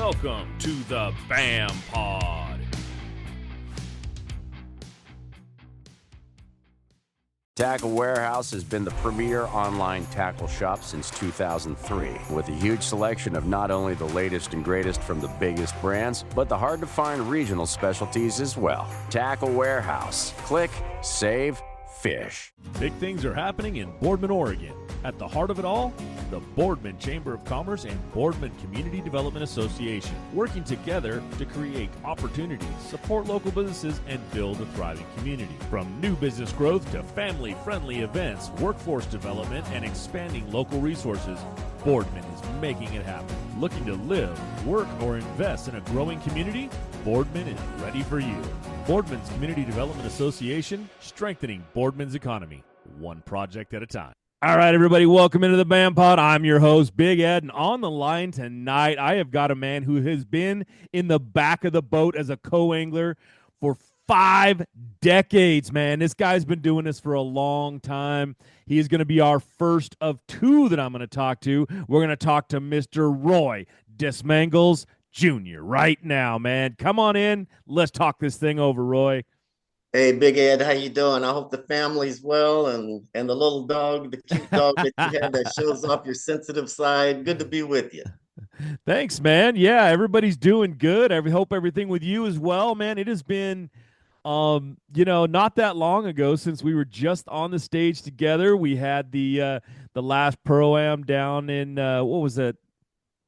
Welcome to the BAM Pod. Tackle Warehouse has been the premier online tackle shop since 2003, with a huge selection of not only the latest and greatest from the biggest brands, but the hard-to-find regional specialties as well. Tackle Warehouse. Click, save, fish. Big things are happening in Boardman, Oregon. At the heart of it all, the Boardman Chamber of Commerce and Boardman Community Development Association, working together to create opportunities, support local businesses, and build a thriving community. From new business growth to family-friendly events, workforce development, and expanding local resources, Boardman is making it happen. Looking to live, work, or invest in a growing community? Boardman is ready for you. Boardman's Community Development Association, strengthening Boardman's economy, one project at a time. All right, everybody, welcome into the BAM Pod. I'm your host, Big Ed, and on the line tonight, I have got a man who has been in the back of the boat as a co-angler for 5 decades, man. This guy's been doing this for a long time. He is going to be our first of 2 that I'm going to talk to. We're going to talk to Mr. Roy Desmangles Jr. right now, man. Come on in. Let's talk this thing over, Roy. Hey, Big Ed, how you doing? I hope the family's well and the little dog, the cute dog that you have that shows off your sensitive side. Good to be with you. Thanks, man. Yeah, everybody's doing good. I hope everything with you as well, man. It has been, not that long ago since we were just on the stage together. We had the last Pro-Am down in what was it?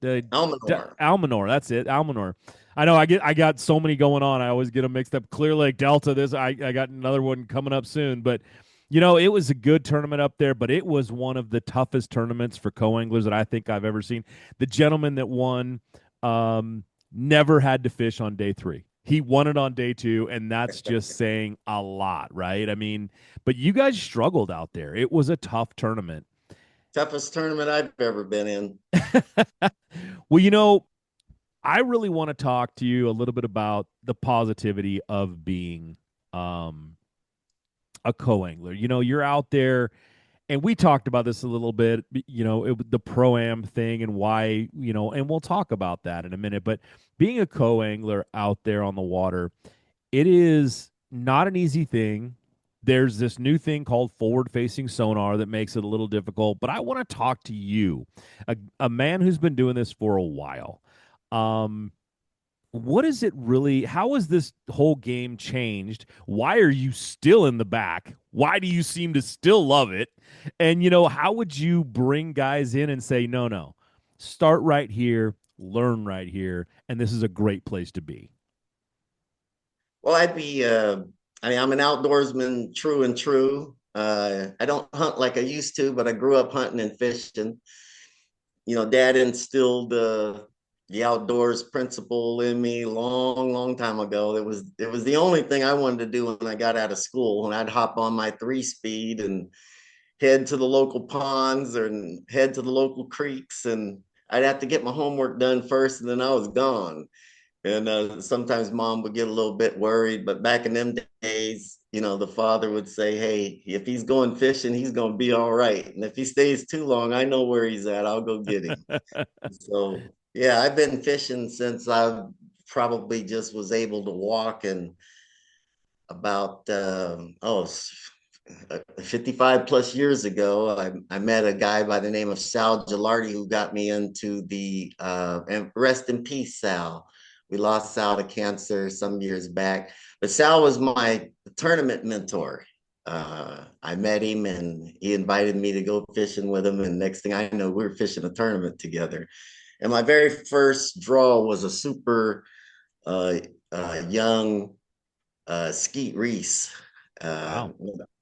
Almanor. Almanor. That's it. Almanor. I know I got so many going on. I always get them mixed up. Clear Lake Delta. I got another one coming up soon. But, it was a good tournament up there, but it was one of the toughest tournaments for co-anglers that I think I've ever seen. The gentleman that won never had to fish on day 3. He won it on day 2, and that's just saying a lot, right? I mean, but you guys struggled out there. It was a tough tournament. Toughest tournament I've ever been in. Well, I really want to talk to you a little bit about the positivity of being a co-angler. You're out there, and we talked about this a little bit, the Pro-Am thing and why, and we'll talk about that in a minute. But being a co-angler out there on the water, it is not an easy thing. There's this new thing called forward-facing sonar that makes it a little difficult. But I want to talk to you, a man who's been doing this for a while. What is it really? How has this whole game changed? Why are you still in the back? Why do you seem to still love it? And, how would you bring guys in and say, no, start right here, learn right here, and this is a great place to be? Well, I'm an outdoorsman, true and true. I don't hunt like I used to, but I grew up hunting and fishing. Dad instilled the outdoors principle in me long time ago. It was the only thing I wanted to do when I got out of school, and I'd hop on my 3-speed and head to the local ponds and head to the local creeks, and I'd have to get my homework done first, and then I was gone. And sometimes mom would get a little bit worried, but back in them days, the father would say, hey, if he's going fishing, he's going to be all right. And if he stays too long, I know where he's at. I'll go get him. So yeah, I've been fishing since I probably just was able to walk, and about 55 plus years ago, I met a guy by the name of Sal Gilardi who got me into the and rest in peace, Sal. We lost Sal to cancer some years back, but Sal was my tournament mentor. I met him and he invited me to go fishing with him, and next thing I know, we were fishing a tournament together. And my very first draw was a super young skeet Reese. Wow.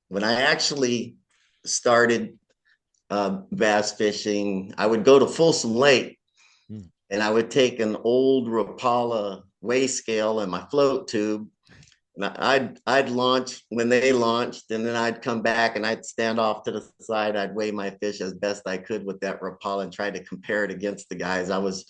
When I actually started bass fishing, I would go to Folsom Lake and I would take an old Rapala weigh scale and my float tube. And I'd launch when they launched, and then I'd come back and I'd stand off to the side. I'd weigh my fish as best I could with that Rapala and try to compare it against the guys. I was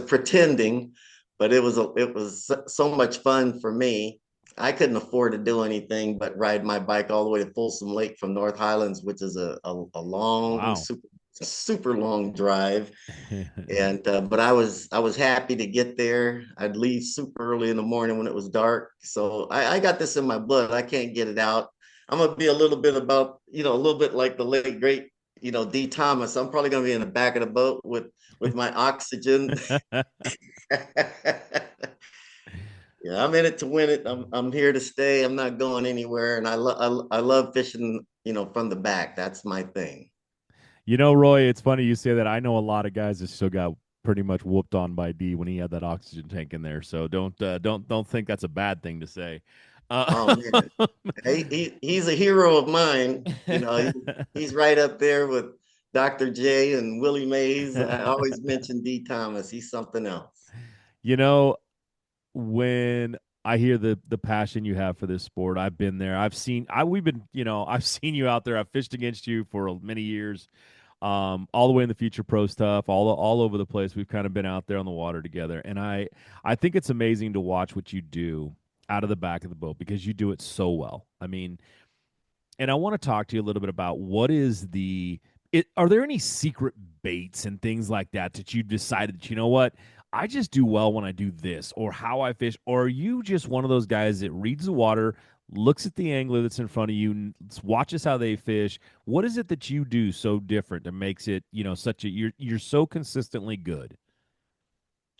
pretending, but it was so much fun for me. I couldn't afford to do anything but ride my bike all the way to Folsom Lake from North Highlands, which is a long, wow. super It's a super long drive. And but I was happy to get there. I'd leave super early in the morning when it was dark. So I got this in my blood. I can't get it out. I'm gonna be a little bit about, a little bit like the late great, D. Thomas. I'm probably gonna be in the back of the boat with my oxygen. Yeah, I'm in it to win it. I'm here to stay. I'm not going anywhere, and I love fishing. From the back. That's my thing. Roy, it's funny you say that. I know a lot of guys that still got pretty much whooped on by D when he had that oxygen tank in there. So don't think that's a bad thing to say. Oh man, he's a hero of mine. He's right up there with Dr. J and Willie Mays. I always mention D. Thomas. He's something else. you know, when I hear the passion you have for this sport, I've been there. We've been, I've seen you out there. I've fished against you for many years. All the way in the future pro stuff, all over the place. We've kind of been out there on the water together, and I think it's amazing to watch what you do out of the back of the boat because you do it so well. I mean, and I want to talk to you a little bit about what is are there any secret baits and things like that that you've decided that, what, I just do well when I do this, or how I fish, or are you just one of those guys that reads the water, looks at the angler that's in front of you, watches how they fish? What is it that you do so different that makes it, such a you're so consistently good?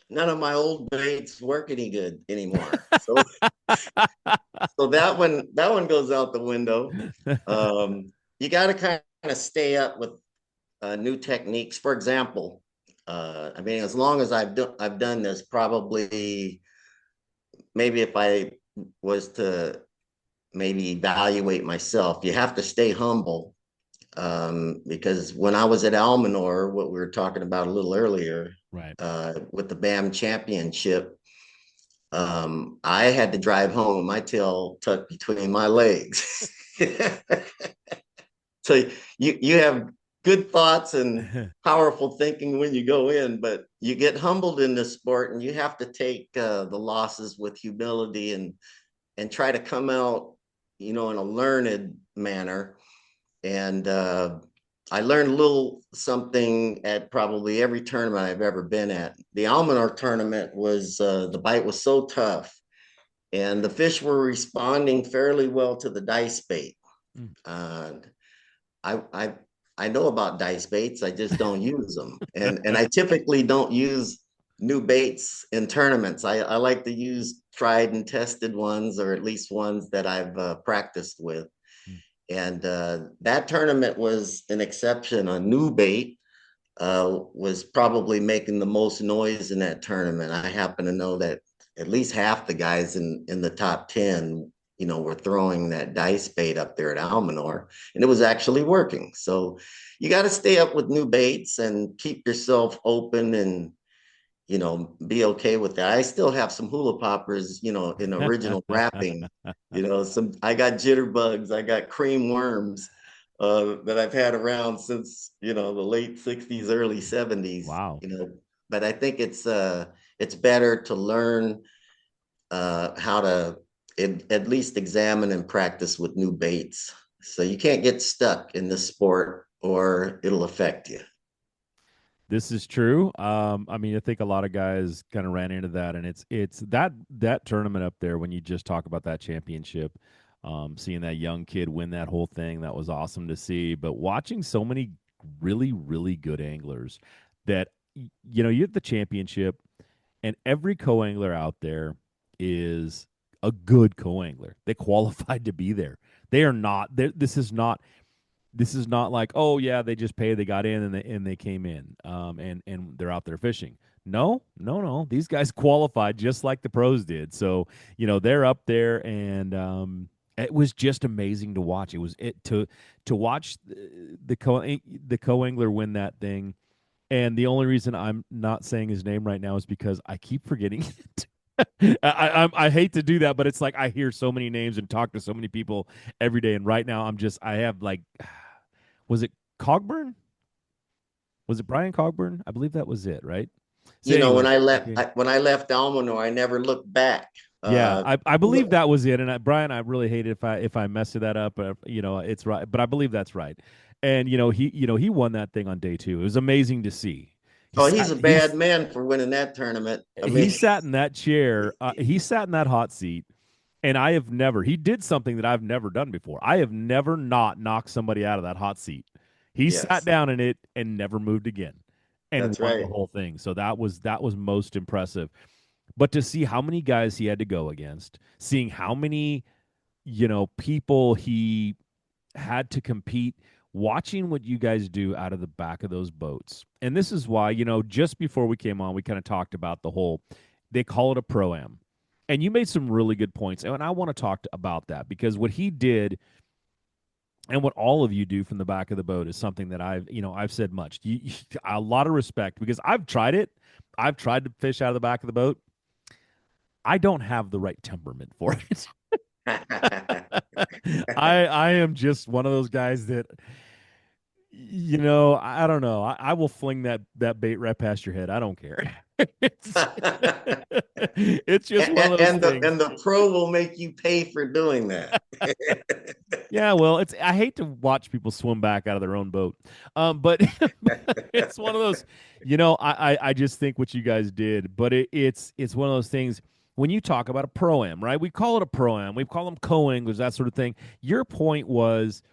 None of my old baits work any good anymore. So that one goes out the window. You got to kind of stay up with new techniques. For example, I mean, as long as I've done this, probably maybe if I was to maybe evaluate myself, you have to stay humble. Because when I was at Almanor, what we were talking about a little earlier, Right. with the BAM championship, I had to drive home with my tail tucked between my legs. So you have good thoughts and powerful thinking when you go in, but you get humbled in this sport, and you have to take the losses with humility and try to come out, in a learned manner. And I learned a little something at probably every tournament I've ever been at. The Almanor tournament was the bite was so tough, and the fish were responding fairly well to the dice bait. Mm. I I know about dice baits. I just don't use them, and I typically don't use new baits in tournaments. I like to use tried and tested ones, or at least ones that I've practiced with. Mm. And that tournament was an exception. A new bait was probably making the most noise in that tournament. I happen to know that at least half the guys in the top 10, were throwing that dice bait up there at Almanor, and it was actually working. So you got to stay up with new baits and keep yourself open, and be okay with that. I still have some hula poppers, in original wrapping. Some I got jitterbugs, I got cream worms that I've had around since the late '60s, early '70s. Wow. But I think it's better to learn how to at least examine and practice with new baits. So you can't get stuck in this sport, or it'll affect you. This is true. I mean, I think a lot of guys kind of ran into that, and it's that tournament up there when you just talk about that championship, seeing that young kid win that whole thing, that was awesome to see. But watching so many really, really good anglers that you have the championship, and every co-angler out there is a good co-angler. They qualified to be there. They are not. This is not like, oh yeah, they just paid, they got in, and they came in, and they're out there fishing. No, no, no. These guys qualified just like the pros did. So they're up there, and it was just amazing to watch. It was to watch the co-angler win that thing. And the only reason I'm not saying his name right now is because I keep forgetting it. I hate to do that, but it's like I hear so many names and talk to so many people every day, and right now I have like, was it Cogburn? Was it Brian Cogburn? I believe that was it, right? So When anyways, I left okay. when I left Almanor, I never looked back. Yeah, Uh, I believe that was it. And Brian, I really hate it if I messed that up. It's right, but I believe that's right. And he won that thing on day two. It was amazing to see. He Oh, he's sat a he's bad man for winning that tournament. I he mean, sat in that chair. He sat in that hot seat, and I have never. He did something that I've never done before. I have never not knocked somebody out of that hot seat. He sat yes, down in it and never moved again, and that's won the right. whole thing. So that was most impressive. But to see how many guys he had to go against, seeing how many people he had to compete, watching what you guys do out of the back of those boats. And this is why, just before we came on, we kind of talked about the whole, they call it a pro-am. And you made some really good points. And I want to talk about that because what he did and what all of you do from the back of the boat is something that I've said much. A lot of respect because I've tried it. I've tried to fish out of the back of the boat. I don't have the right temperament for it. I am just one of those guys that I don't know. I will fling that bait right past your head. I don't care. it's, it's just one of those and the things. and the pro will make you pay for doing that. Yeah, well, I hate to watch people swim back out of their own boat. But it's one of those, I just think what you guys did, but it's one of those things when you talk about a pro-am, right? We call it a pro-am. We call them co-anglers, that sort of thing. Your point was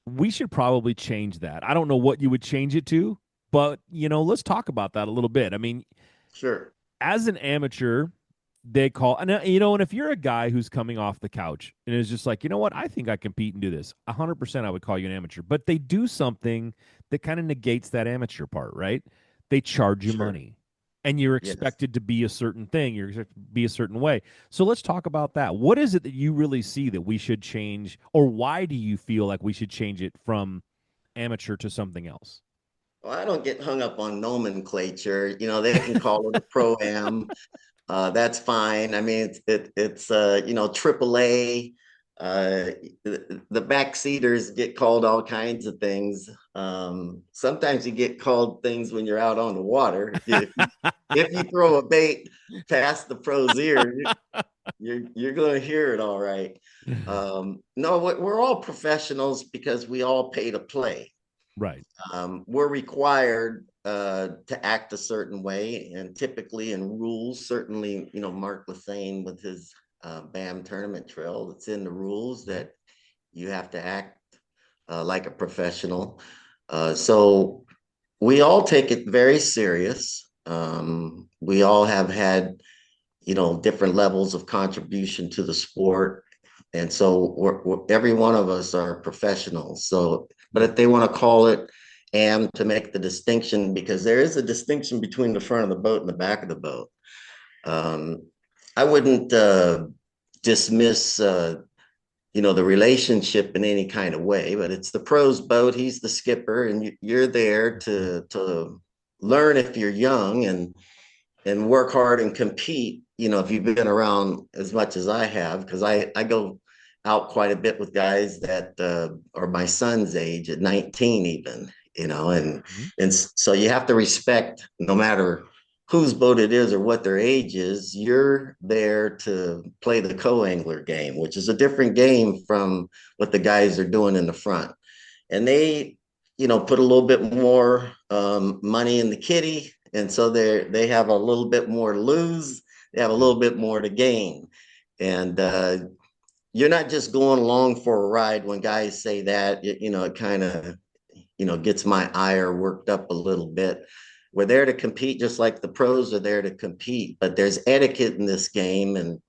we should probably change that. I don't know what you would change it to, but let's talk about that a little bit. I mean, Sure. as an amateur, they call and and if you're a guy who's coming off the couch and is just like, you know what, I think I compete and do this, 100% I would call you an amateur. But they do something that kind of negates that amateur part, right? They charge you Sure. money. And you're Yes. expected to be a certain thing. You're expected to be a certain way. So let's talk about that. What is it that you really see that we should change, or why do you feel like we should change it from amateur to something else? Well, I don't get hung up on nomenclature. They can call it a pro-am. That's fine. I mean, it's AAA. The backseaters get called all kinds of things. Sometimes you get called things when you're out on the water. If you throw a bait past the pro's ear, you're going to hear it all right. No, we're all professionals because we all pay to play. Right. We're required to act a certain way, and typically in rules, certainly, Mark Lathane with his BAM tournament trail, it's in the rules that you have to act like a professional. So we all take it very serious. We all have had, different levels of contribution to the sport. And so every one of us are professionals. So, but if they want to call it am to make the distinction, because there is a distinction between the front of the boat and the back of the boat. Um, I wouldn't dismiss, the relationship in any kind of way, but it's the pro's boat. He's the skipper, and you're there to learn if you're young and work hard and compete. If you've been around as much as I have, because I go out quite a bit with guys that are my son's age at 19 even, and Mhm. so you have to respect no matter whose boat it is or what their age is. You're there to play the co-angler game, which is a different game from what the guys are doing in the front. And they, put a little bit more money in the kitty, and so they have a little bit more to lose. They have a little bit more to gain, and you're not just going along for a ride. When guys say that, it kind of gets my ire worked up a little bit. We're there to compete just like the pros are there to compete, but there's etiquette in this game. And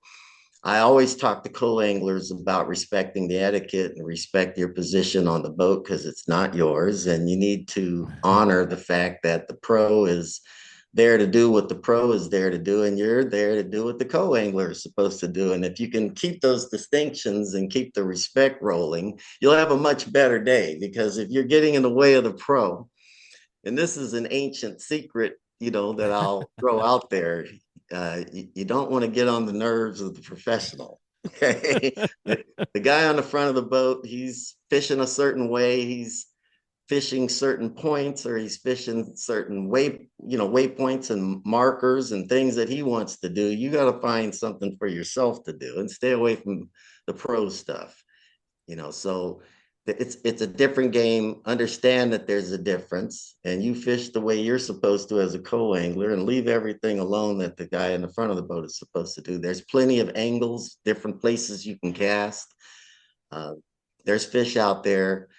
I always talk to co-anglers about respecting the etiquette and respect your position on the boat because it's not yours. And you need to honor the fact that the pro is there to do what the pro is there to do, and you're there to do what the co-angler is supposed to do. And if you can keep those distinctions and keep the respect rolling, you'll have a much better day. Because if you're getting in the way of the pro, and this is an ancient secret, that I'll throw out there, you don't want to get on the nerves of the professional. Okay, the guy on the front of the boat, he's fishing a certain way. He's fishing certain points, or he's fishing certain waypoints and markers and things that he wants to do. You got to find something for yourself to do and stay away from the pro stuff. So it's a different game. Understand that there's a difference, and you fish the way you're supposed to as a co-angler, and leave everything alone that the guy in the front of the boat is supposed to do. There's plenty of angles, different places you can cast. Uh, there's fish out there.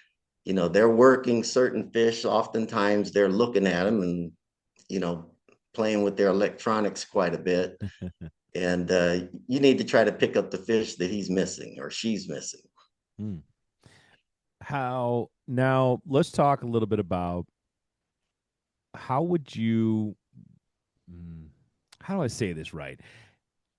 They're working certain fish. Oftentimes, they're looking at them and playing with their electronics quite a bit. And you need to try to pick up the fish that he's missing or she's missing. Hmm. How now? Let's talk a little bit about how would you. How do I say this right?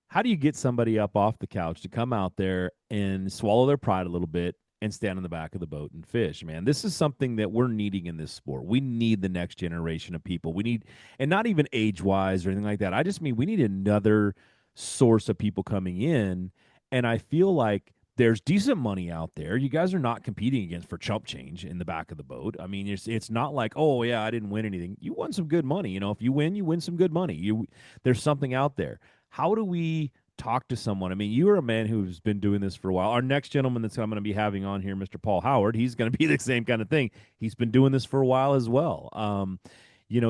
How do you get somebody up off the couch to come out there and swallow their pride a little bit and stand on the back of the boat and fish, man? This is something that we're needing in this sport. We need the next generation of people. We need, and not even age wise or anything like that. I just mean we need another source of people coming in. And I feel like there's decent money out there. You guys are not competing against for chump change in the back of the boat. I mean, it's not like, oh yeah, I didn't win anything. You won some good money. If you win some good money. There's something out there. How do we talk to someone? I mean, you are a man who's been doing this for a while. Our next gentleman I'm going to be having on here, Mr. Paul Howard, he's going to be the same kind of thing. He's been doing this for a while as well.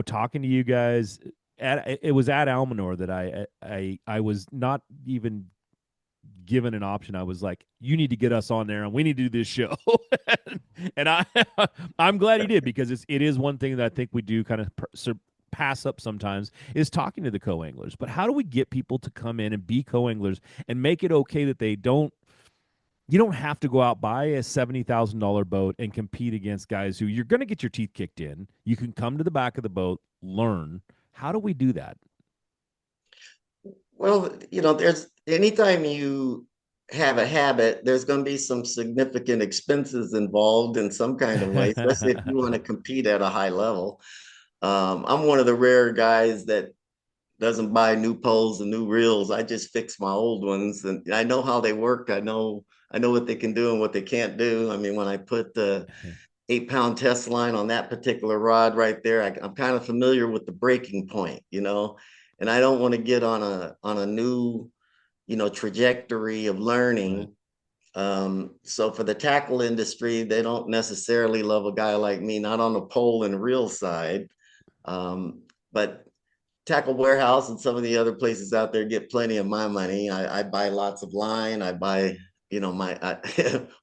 Talking to you guys, it was at Almanor that I was not even given an option. I was like, you need to get us on there and we need to do this show. And I'm glad he did, because it is one thing that I think we do kind of pass up sometimes, is talking to the co-anglers. But how do we get people to come in and be co-anglers and make it okay that you don't have to go out, buy a $70,000 boat and compete against guys who you're going to get your teeth kicked in. You can come to the back of the boat, learn. How do we do that? Well, there's anytime you have a habit, there's going to be some significant expenses involved in some kind of way, especially if you want to compete at a high level. I'm one of the rare guys that doesn't buy new poles and new reels. I just fix my old ones, and I know how they work. I know what they can do and what they can't do. I mean, when I put the 8-pound test line on that particular rod right there, I'm kind of familiar with the breaking point, and I don't want to get on a new, trajectory of learning. Right. So for the tackle industry, they don't necessarily love a guy like me, not on the pole and reel side. But Tackle Warehouse and some of the other places out there get plenty of my money. I buy lots of line. I buy,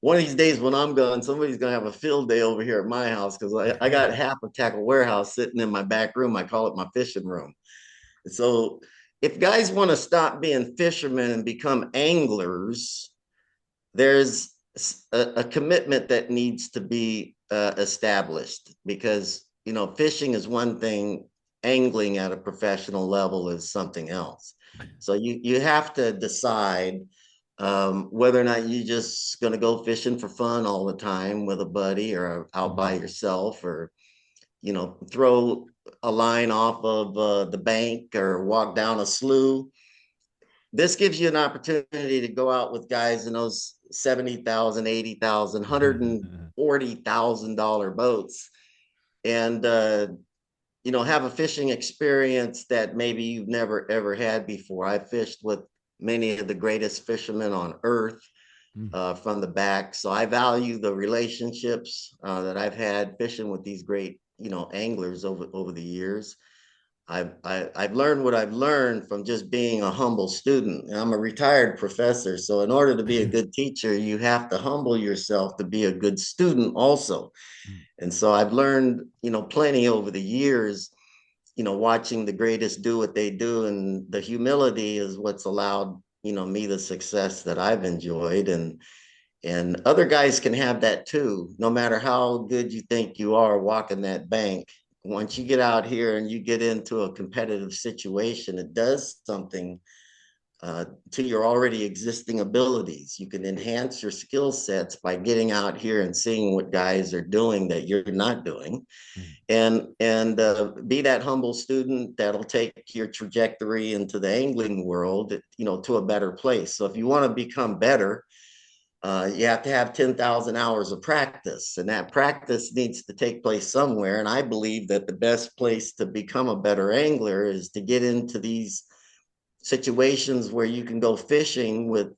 one of these days when I'm gone, somebody's going to have a field day over here at my house, because I got half of Tackle Warehouse sitting in my back room. I call it my fishing room. So if guys want to stop being fishermen and become anglers, there's a commitment that needs to be established, because, fishing is one thing, angling at a professional level is something else. So you have to decide whether or not you're just going to go fishing for fun all the time with a buddy or out by yourself, or throw a line off of the bank or walk down a slough. This gives you an opportunity to go out with guys in those $70,000, $80,000, $140,000 boats, and have a fishing experience that maybe you've never ever had before. I fished with many of the greatest fishermen on earth from the back, so I value the relationships that I've had fishing with these great anglers over the years. I've learned what I've learned from just being a humble student. I'm a retired professor, so in order to be a good teacher, you have to humble yourself to be a good student also. And so I've learned, plenty over the years, watching the greatest do what they do, and the humility is what's allowed, me the success that I've enjoyed. And other guys can have that too, no matter how good you think you are walking that bank. Once you get out here and you get into a competitive situation, it does something to your already existing abilities. You can enhance your skill sets by getting out here and seeing what guys are doing that you're not doing, and be that humble student that'll take your trajectory into the angling world, to a better place. So if you want to become better, you have to have 10,000 hours of practice, and that practice needs to take place somewhere. And I believe that the best place to become a better angler is to get into these situations where you can go fishing with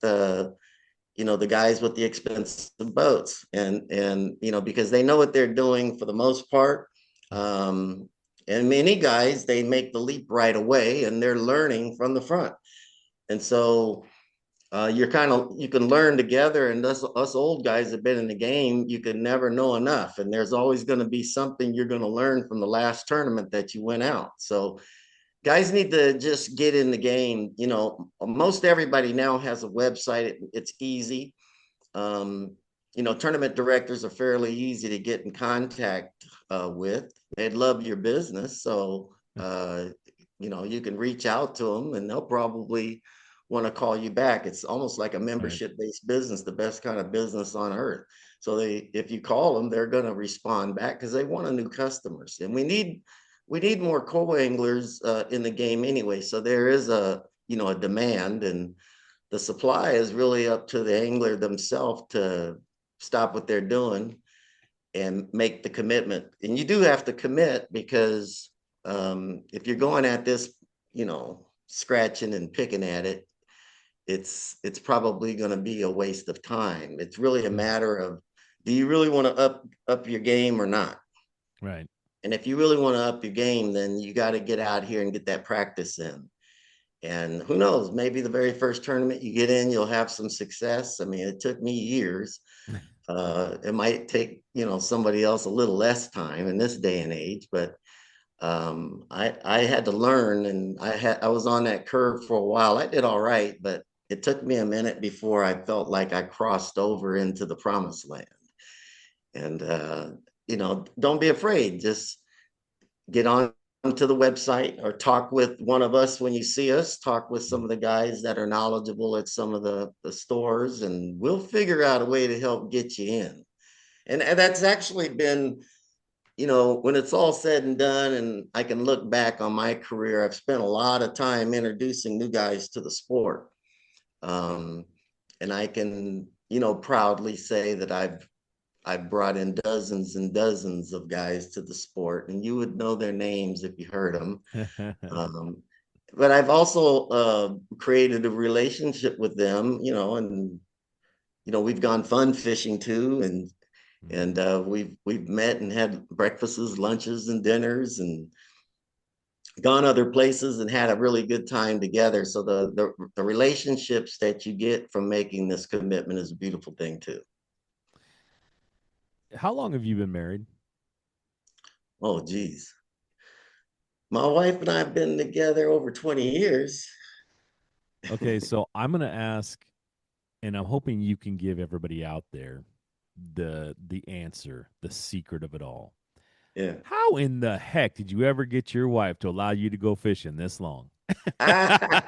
the guys with the expensive boats, and because they know what they're doing for the most part. And many guys, they make the leap right away and they're learning from the front. And so you can learn together, and us old guys have been in the game, you can never know enough. And there's always going to be something you're going to learn from the last tournament that you went out. So guys need to just get in the game. Most everybody now has a website. It's easy. Tournament directors are fairly easy to get in contact with. They'd love your business. So, you can reach out to them and they'll probably want to call you back. It's almost like a membership-based business, the best kind of business on earth. So if you call them, they're going to respond back because they want a new customers. And we need more co-anglers in the game anyway. So there is a demand, and the supply is really up to the angler themselves to stop what they're doing and make the commitment. And you do have to commit, because if you're going at this, scratching and picking at it, it's probably going to be a waste of time. It's really a matter of, do you really want to up your game or not? Right. And if you really want to up your game, then you got to get out here and get that practice in. And who knows, maybe the very first tournament you get in, you'll have some success. I mean, it took me years. It might take, somebody else a little less time in this day and age, but I had to learn, and I was on that curve for a while. I did all right, but it took me a minute before I felt like I crossed over into the promised land. And, don't be afraid. Just get on to the website or talk with one of us when you see us. Talk with some of the guys that are knowledgeable at some of the stores, and we'll figure out a way to help get you in. And that's actually been, when it's all said and done, and I can look back on my career, I've spent a lot of time introducing new guys to the sport. And I can, proudly say that I've brought in dozens and dozens of guys to the sport, and you would know their names if you heard them. But I've also created a relationship with them, and we've gone fun fishing too, and we've met and had breakfasts, lunches, and dinners, and gone other places and had a really good time together. So the relationships that you get from making this commitment is a beautiful thing too. How long have you been married? Oh, geez. My wife and I have been together over 20 years. Okay, so I'm going to ask, and I'm hoping you can give everybody out there the answer, the secret of it all. Yeah. How in the heck did you ever get your wife to allow you to go fishing this long? Because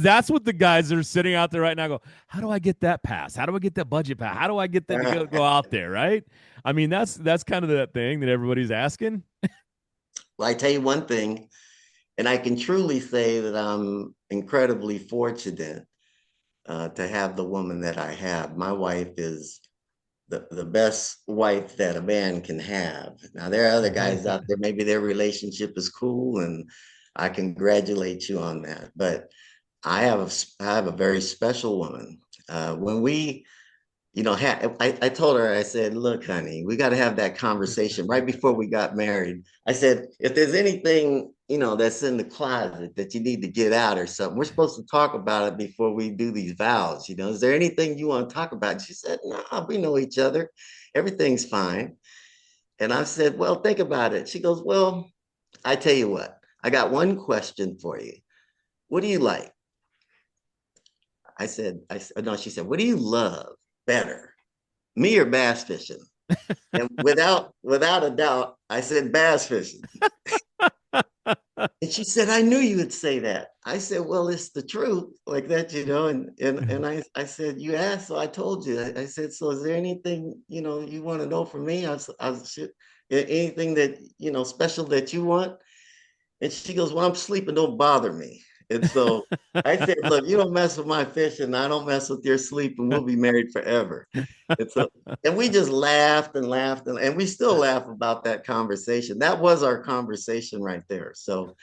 that's what the guys are sitting out there right now go, how do I get that pass? How do I get that budget pass? How do I get them to go out there, right? I mean, that's kind of that thing that everybody's asking. Well, I tell you one thing, and I can truly say that I'm incredibly fortunate to have the woman that I have. My wife is the best wife that a man can have. Now, there are other guys out there, maybe their relationship is cool, and I congratulate you on that. But I have a very special woman. When we, I told her, I said, look, honey, we got to have that conversation right before we got married. I said, if there's anything, that's in the closet that you need to get out or something, we're supposed to talk about it before we do these vows. Is there anything you want to talk about? She said, no, we know each other. Everything's fine. And I said, well, think about it. She goes, well, I tell you what, I got one question for you. What do you like? I said, no, she said, what do you love better, me or bass fishing? And without a doubt, I said bass fishing. And she said, I knew you would say that. I said, well, it's the truth, like that, and I said, you asked, so I told you. I said, so is there anything, you want to know from me? Anything that, special that you want? And she goes, well, I'm sleeping, don't bother me. And so I said, look, you don't mess with my fishing, I don't mess with your sleep, and we'll be married forever. And we just laughed and laughed, and we still laugh about that conversation. That was our conversation right there. So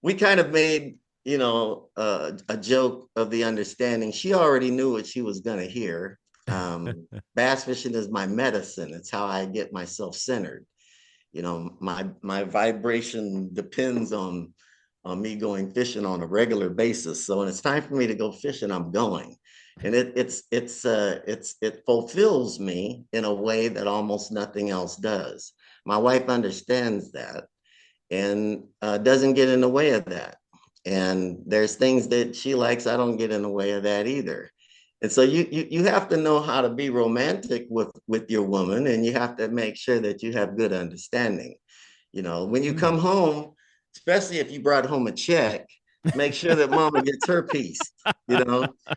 we kind of made a joke of the understanding. She already knew what she was going to hear. Bass fishing is my medicine. It's how I get myself centered. My vibration depends on me going fishing on a regular basis. So when it's time for me to go fishing, I'm going. And it fulfills me in a way that almost nothing else does. My wife understands that and doesn't get in the way of that. And there's things that she likes, I don't get in the way of that either. And so you have to know how to be romantic with your woman, and you have to make sure that you have good understanding. When you come home, especially if you brought home a check, make sure that mama gets her piece.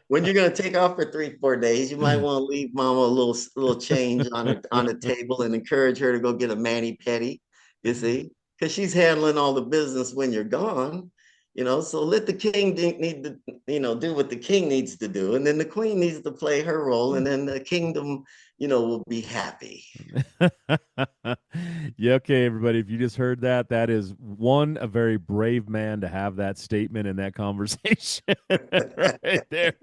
When you're gonna take off for 3, 4 days, you might want to leave mama a little change on the table and encourage her to go get a mani pedi, you see, because she's handling all the business when you're gone. So let the king need to, do what the king needs to do, and then the queen needs to play her role, and then the kingdom, will be happy. Yeah, okay, everybody. If you just heard that, that is a very brave man to have that statement in that conversation right there.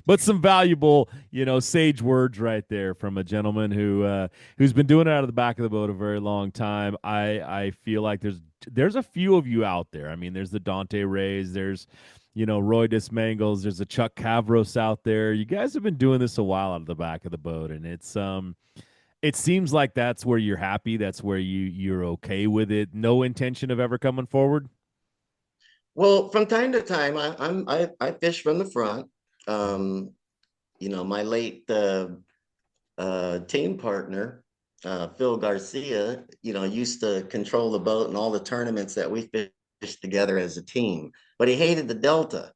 But some valuable, sage words right there from a gentleman who's been doing it out of the back of the boat a very long time. I feel like there's a few of you out there. I mean, there's the Dante Rays, there's Roy Desmangles, there's a Chuck Cavros out there. You guys have been doing this a while out of the back of the boat, and it seems like that's where you're happy. That's where you're okay with it. No intention of ever coming forward. Well, from time to time, I fish from the front. My late team partner, Phil Garcia, used to control the boat and all the tournaments that we fished together as a team. But he hated the Delta,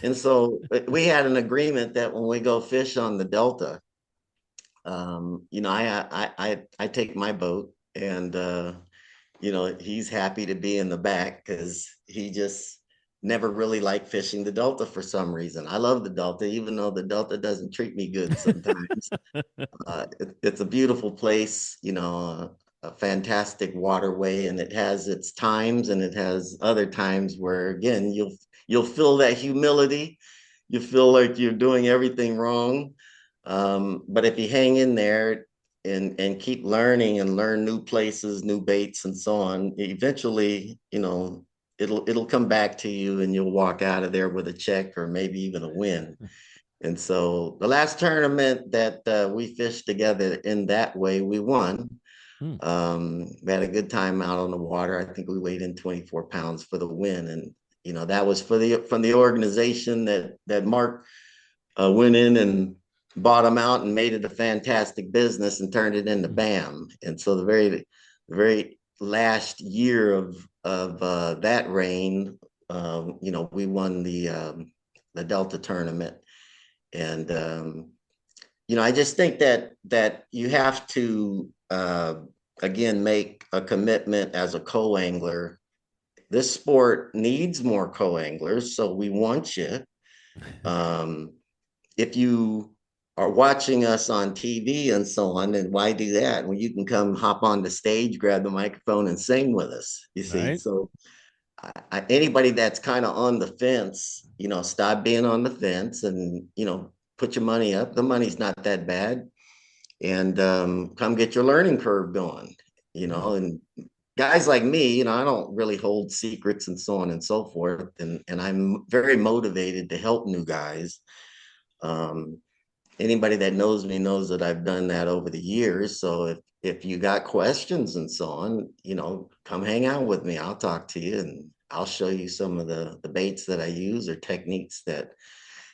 and so we had an agreement that when we go fish on the Delta, I take my boat, and he's happy to be in the back because he just never really liked fishing the Delta for some reason. I love the Delta, even though the Delta doesn't treat me good sometimes. It's a beautiful place, a fantastic waterway, and it has its times, and it has other times where again you'll feel that humility. You feel like you're doing everything wrong. But if you hang in there and keep learning and learn new places, new baits, and so on, eventually, it'll come back to you, and you'll walk out of there with a check or maybe even a win. And so the last tournament that we fished together in that way, we won. We had a good time out on the water. I think we weighed in 24 pounds for the win, and that was from the organization that Mark went in and bought them out and made it a fantastic business and turned it into BAM. And so the very last year of that reign, we won the Delta tournament. And I just think that you have to again make a commitment as a co-angler. This sport needs more co-anglers, so we want you. If you are watching us on TV and so on, then why do that? Well, you can come hop on the stage, grab the microphone, and sing with us. You see, Right. so anybody that's kind of on the fence, stop being on the fence, and put your money up. The money's not that bad, and come get your learning curve going. And guys like me, I don't really hold secrets and so on and so forth, and I'm very motivated to help new guys. Anybody that knows me knows that I've done that over the years. So if you got questions and so on, come hang out with me. I'll talk to you, and I'll show you some of the baits that I use or techniques that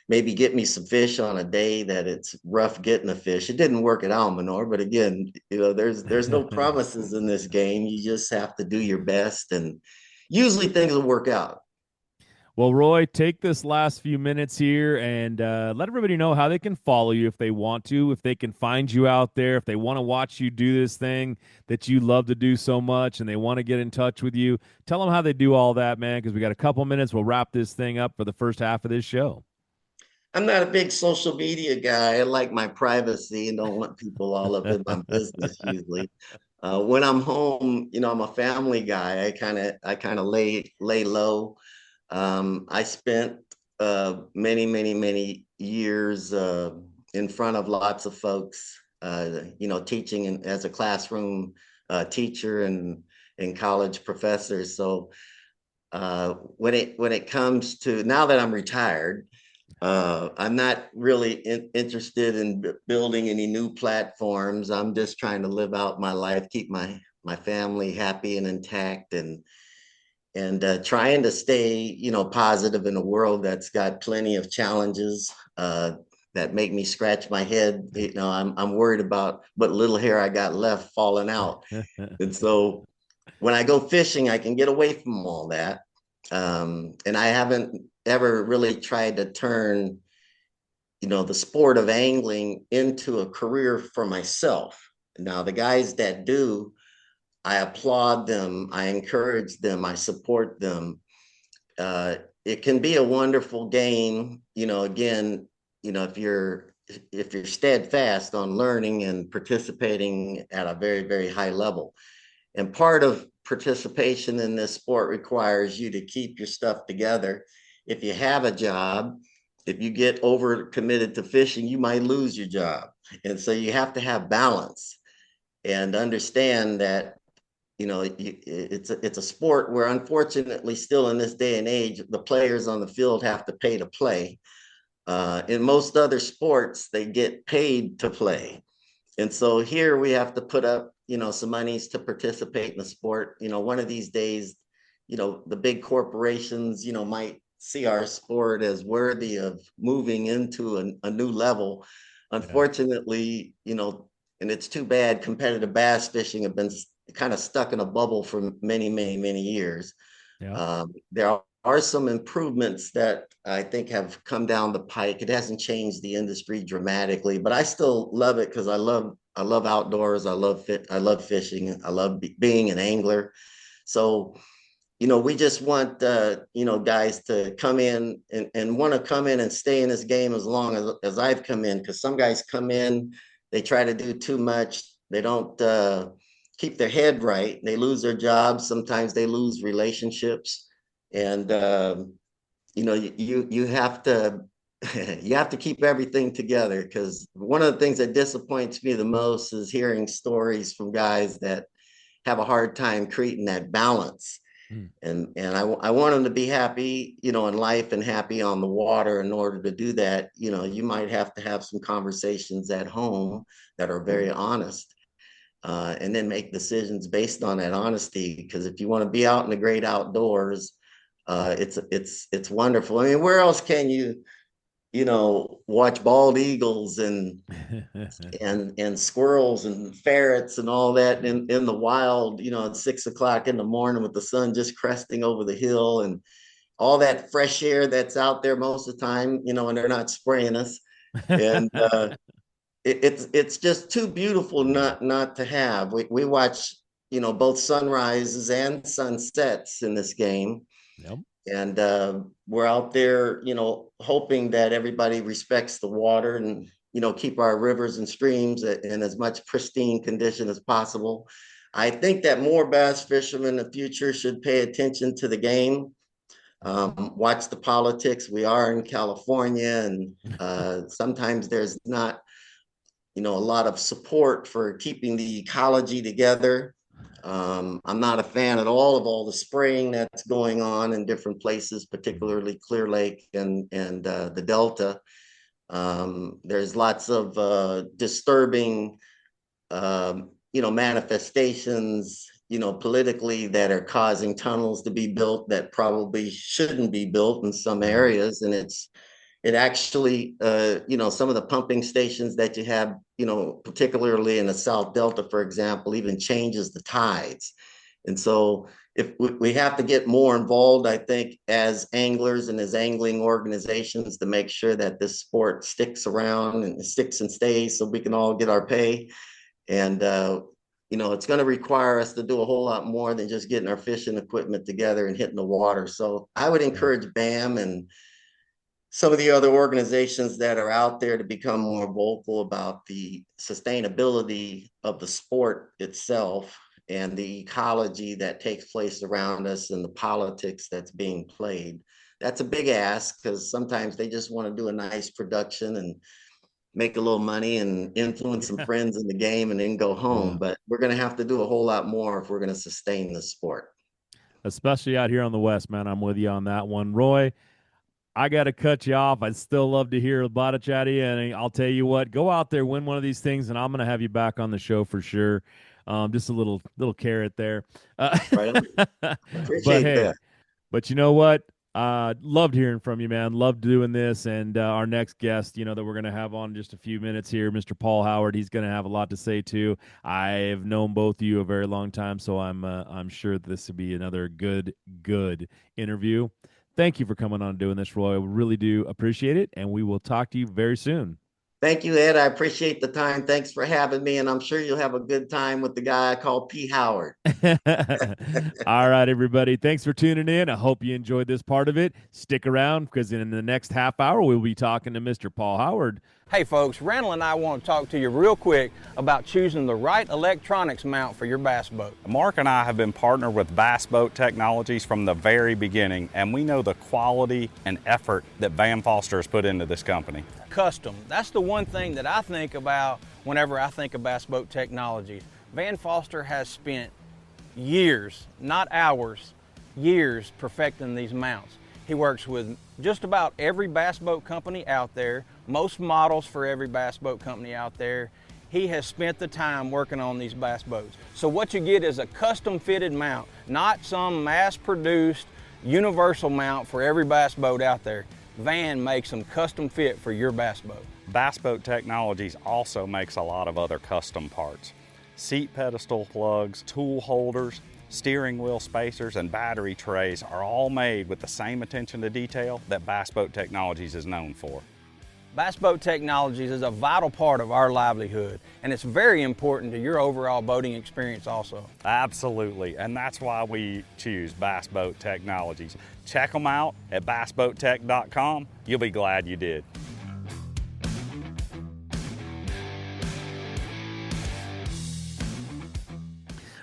maybe get me some fish on a day that it's rough getting a fish. It didn't work at Almanor, but again, there's no promises in this game. You just have to do your best, and usually things will work out. Well, Roy, take this last few minutes here and let everybody know how they can follow you if they want to, if they can find you out there, if they want to watch you do this thing that you love to do so much and they want to get in touch with you. Tell them how they do all that, man, because we got a couple minutes. We'll wrap this thing up for the first half of this show. I'm not a big social media guy. I like my privacy and don't want people all up in my business usually. When I'm home, I'm a family guy. I kind of lay low. I spent many years in front of lots of folks, teaching as a classroom teacher and college professor. So when it comes to now that I'm retired, I'm not really interested in building any new platforms. I'm just trying to live out my life, keep my family happy and intact, and trying to stay, positive in a world that's got plenty of challenges that make me scratch my head. I'm worried about what little hair I got left falling out, and so when I go fishing, I can get away from all that. And I haven't ever really tried to turn, the sport of angling into a career for myself. Now, the guys that do, I applaud them, I encourage them, I support them. Uh, it can be a wonderful game, again, if you're steadfast on learning and participating at a very, very high level. And part of participation in this sport requires you to keep your stuff together. If you have a job, if you get over committed to fishing, you might lose your job. And so you have to have balance and understand that, it's a sport where, unfortunately, still in this day and age, the players on the field have to pay to play. In most other sports, they get paid to play. And so here we have to put up, some monies to participate in the sport. One of these days, the big corporations, might see our sport as worthy of moving into a new level. Unfortunately, and it's too bad, competitive bass fishing have been kind of stuck in a bubble for many years. There are some improvements that I think have come down the pike. It hasn't changed the industry dramatically, but I still love it because I love outdoors. I love fishing. I love being an angler. So, we just want guys to come in and want to come in and stay in this game as long as I've come in, because some guys come in, they try to do too much. They don't keep their head right. They lose their jobs. Sometimes they lose relationships. And you have to you have to keep everything together, because one of the things that disappoints me the most is hearing stories from guys that have a hard time creating that balance. And I want them to be happy, in life and happy on the water. In order to do that, you might have to have some conversations at home that are very honest, and then make decisions based on that honesty. Because if you want to be out in the great outdoors, it's wonderful. I mean, where else can watch bald eagles and squirrels and ferrets and all that in the wild, at 6 o'clock in the morning with the sun just cresting over the hill, and all that fresh air that's out there most of the time, and they're not spraying us. And it's just too beautiful not to have. We watch, both sunrises and sunsets in this game. Yep. And we're out there, hoping that everybody respects the water and, keep our rivers and streams in as much pristine condition as possible. I think that more bass fishermen in the future should pay attention to the game, watch the politics. We are in California, and sometimes there's not, a lot of support for keeping the ecology together. I'm not a fan at all the spraying that's going on in different places, particularly Clear Lake and the Delta. There's lots of disturbing, manifestations, politically, that are causing tunnels to be built that probably shouldn't be built in some areas. And it actually, some of the pumping stations that you have, particularly in the South Delta, for example, even changes the tides. And so if we have to get more involved, I think, as anglers and as angling organizations, to make sure that this sport sticks around and sticks and stays, so we can all get our pay. And, it's going to require us to do a whole lot more than just getting our fishing equipment together and hitting the water. So I would encourage BAM and some of the other organizations that are out there to become more vocal about the sustainability of the sport itself and the ecology that takes place around us and the politics that's being played. that's a big ask because sometimes they just want to do a nice production and make a little money and influence some friends in the game and then go home. But we're going to have to do a whole lot more if we're going to sustain the sport. Especially out here on the West, man. I'm with you on that one. Roy, I got to cut you off. I'd still love to hear about it, Chatty. And I'll tell you what, go out there, win one of these things, and I'm going to have you back on the show for sure. Just a little carrot there. Right on. But Appreciate hey, that. but you know what? Loved hearing from you, man. Loved doing this. And our next guest, that we're going to have on in just a few minutes here, Mr. Paul Howard, he's going to have a lot to say too. I've known both of you a very long time, so I'm sure this will be another good interview. Thank you for coming on and doing this, Roy. We really do appreciate it, and we will talk to you very soon. Thank you, Ed. I appreciate the time. Thanks for having me, and I'm sure you'll have a good time with the guy I call P. Howard. All right, everybody. Thanks for tuning in. I hope you enjoyed this part of it. Stick around because in the next half hour, we'll be talking to Mr. Paul Howard. Hey folks, Randall and I want to talk to you real quick about choosing the right electronics mount for your bass boat. Mark and I have been partnered with Bass Boat Technologies from the very beginning, and we know the quality and effort that Van Foster has put into this company. Custom, that's the one thing that I think about whenever I think of Bass Boat Technologies. Van Foster has spent years, not hours, years perfecting these mounts. He works with just about every bass boat company out there, most models for every bass boat company out there. He has spent the time working on these bass boats. So what you get is a custom fitted mount, not some mass produced universal mount for every bass boat out there. Van makes them custom fit for your bass boat. Bass Boat Technologies also makes a lot of other custom parts. Seat pedestal plugs, tool holders, steering wheel spacers, and battery trays are all made with the same attention to detail that Bass Boat Technologies is known for. Bass Boat Technologies is a vital part of our livelihood, and it's very important to your overall boating experience also. Absolutely, and that's why we choose Bass Boat Technologies. Check them out at bassboattech.com. You'll be glad you did.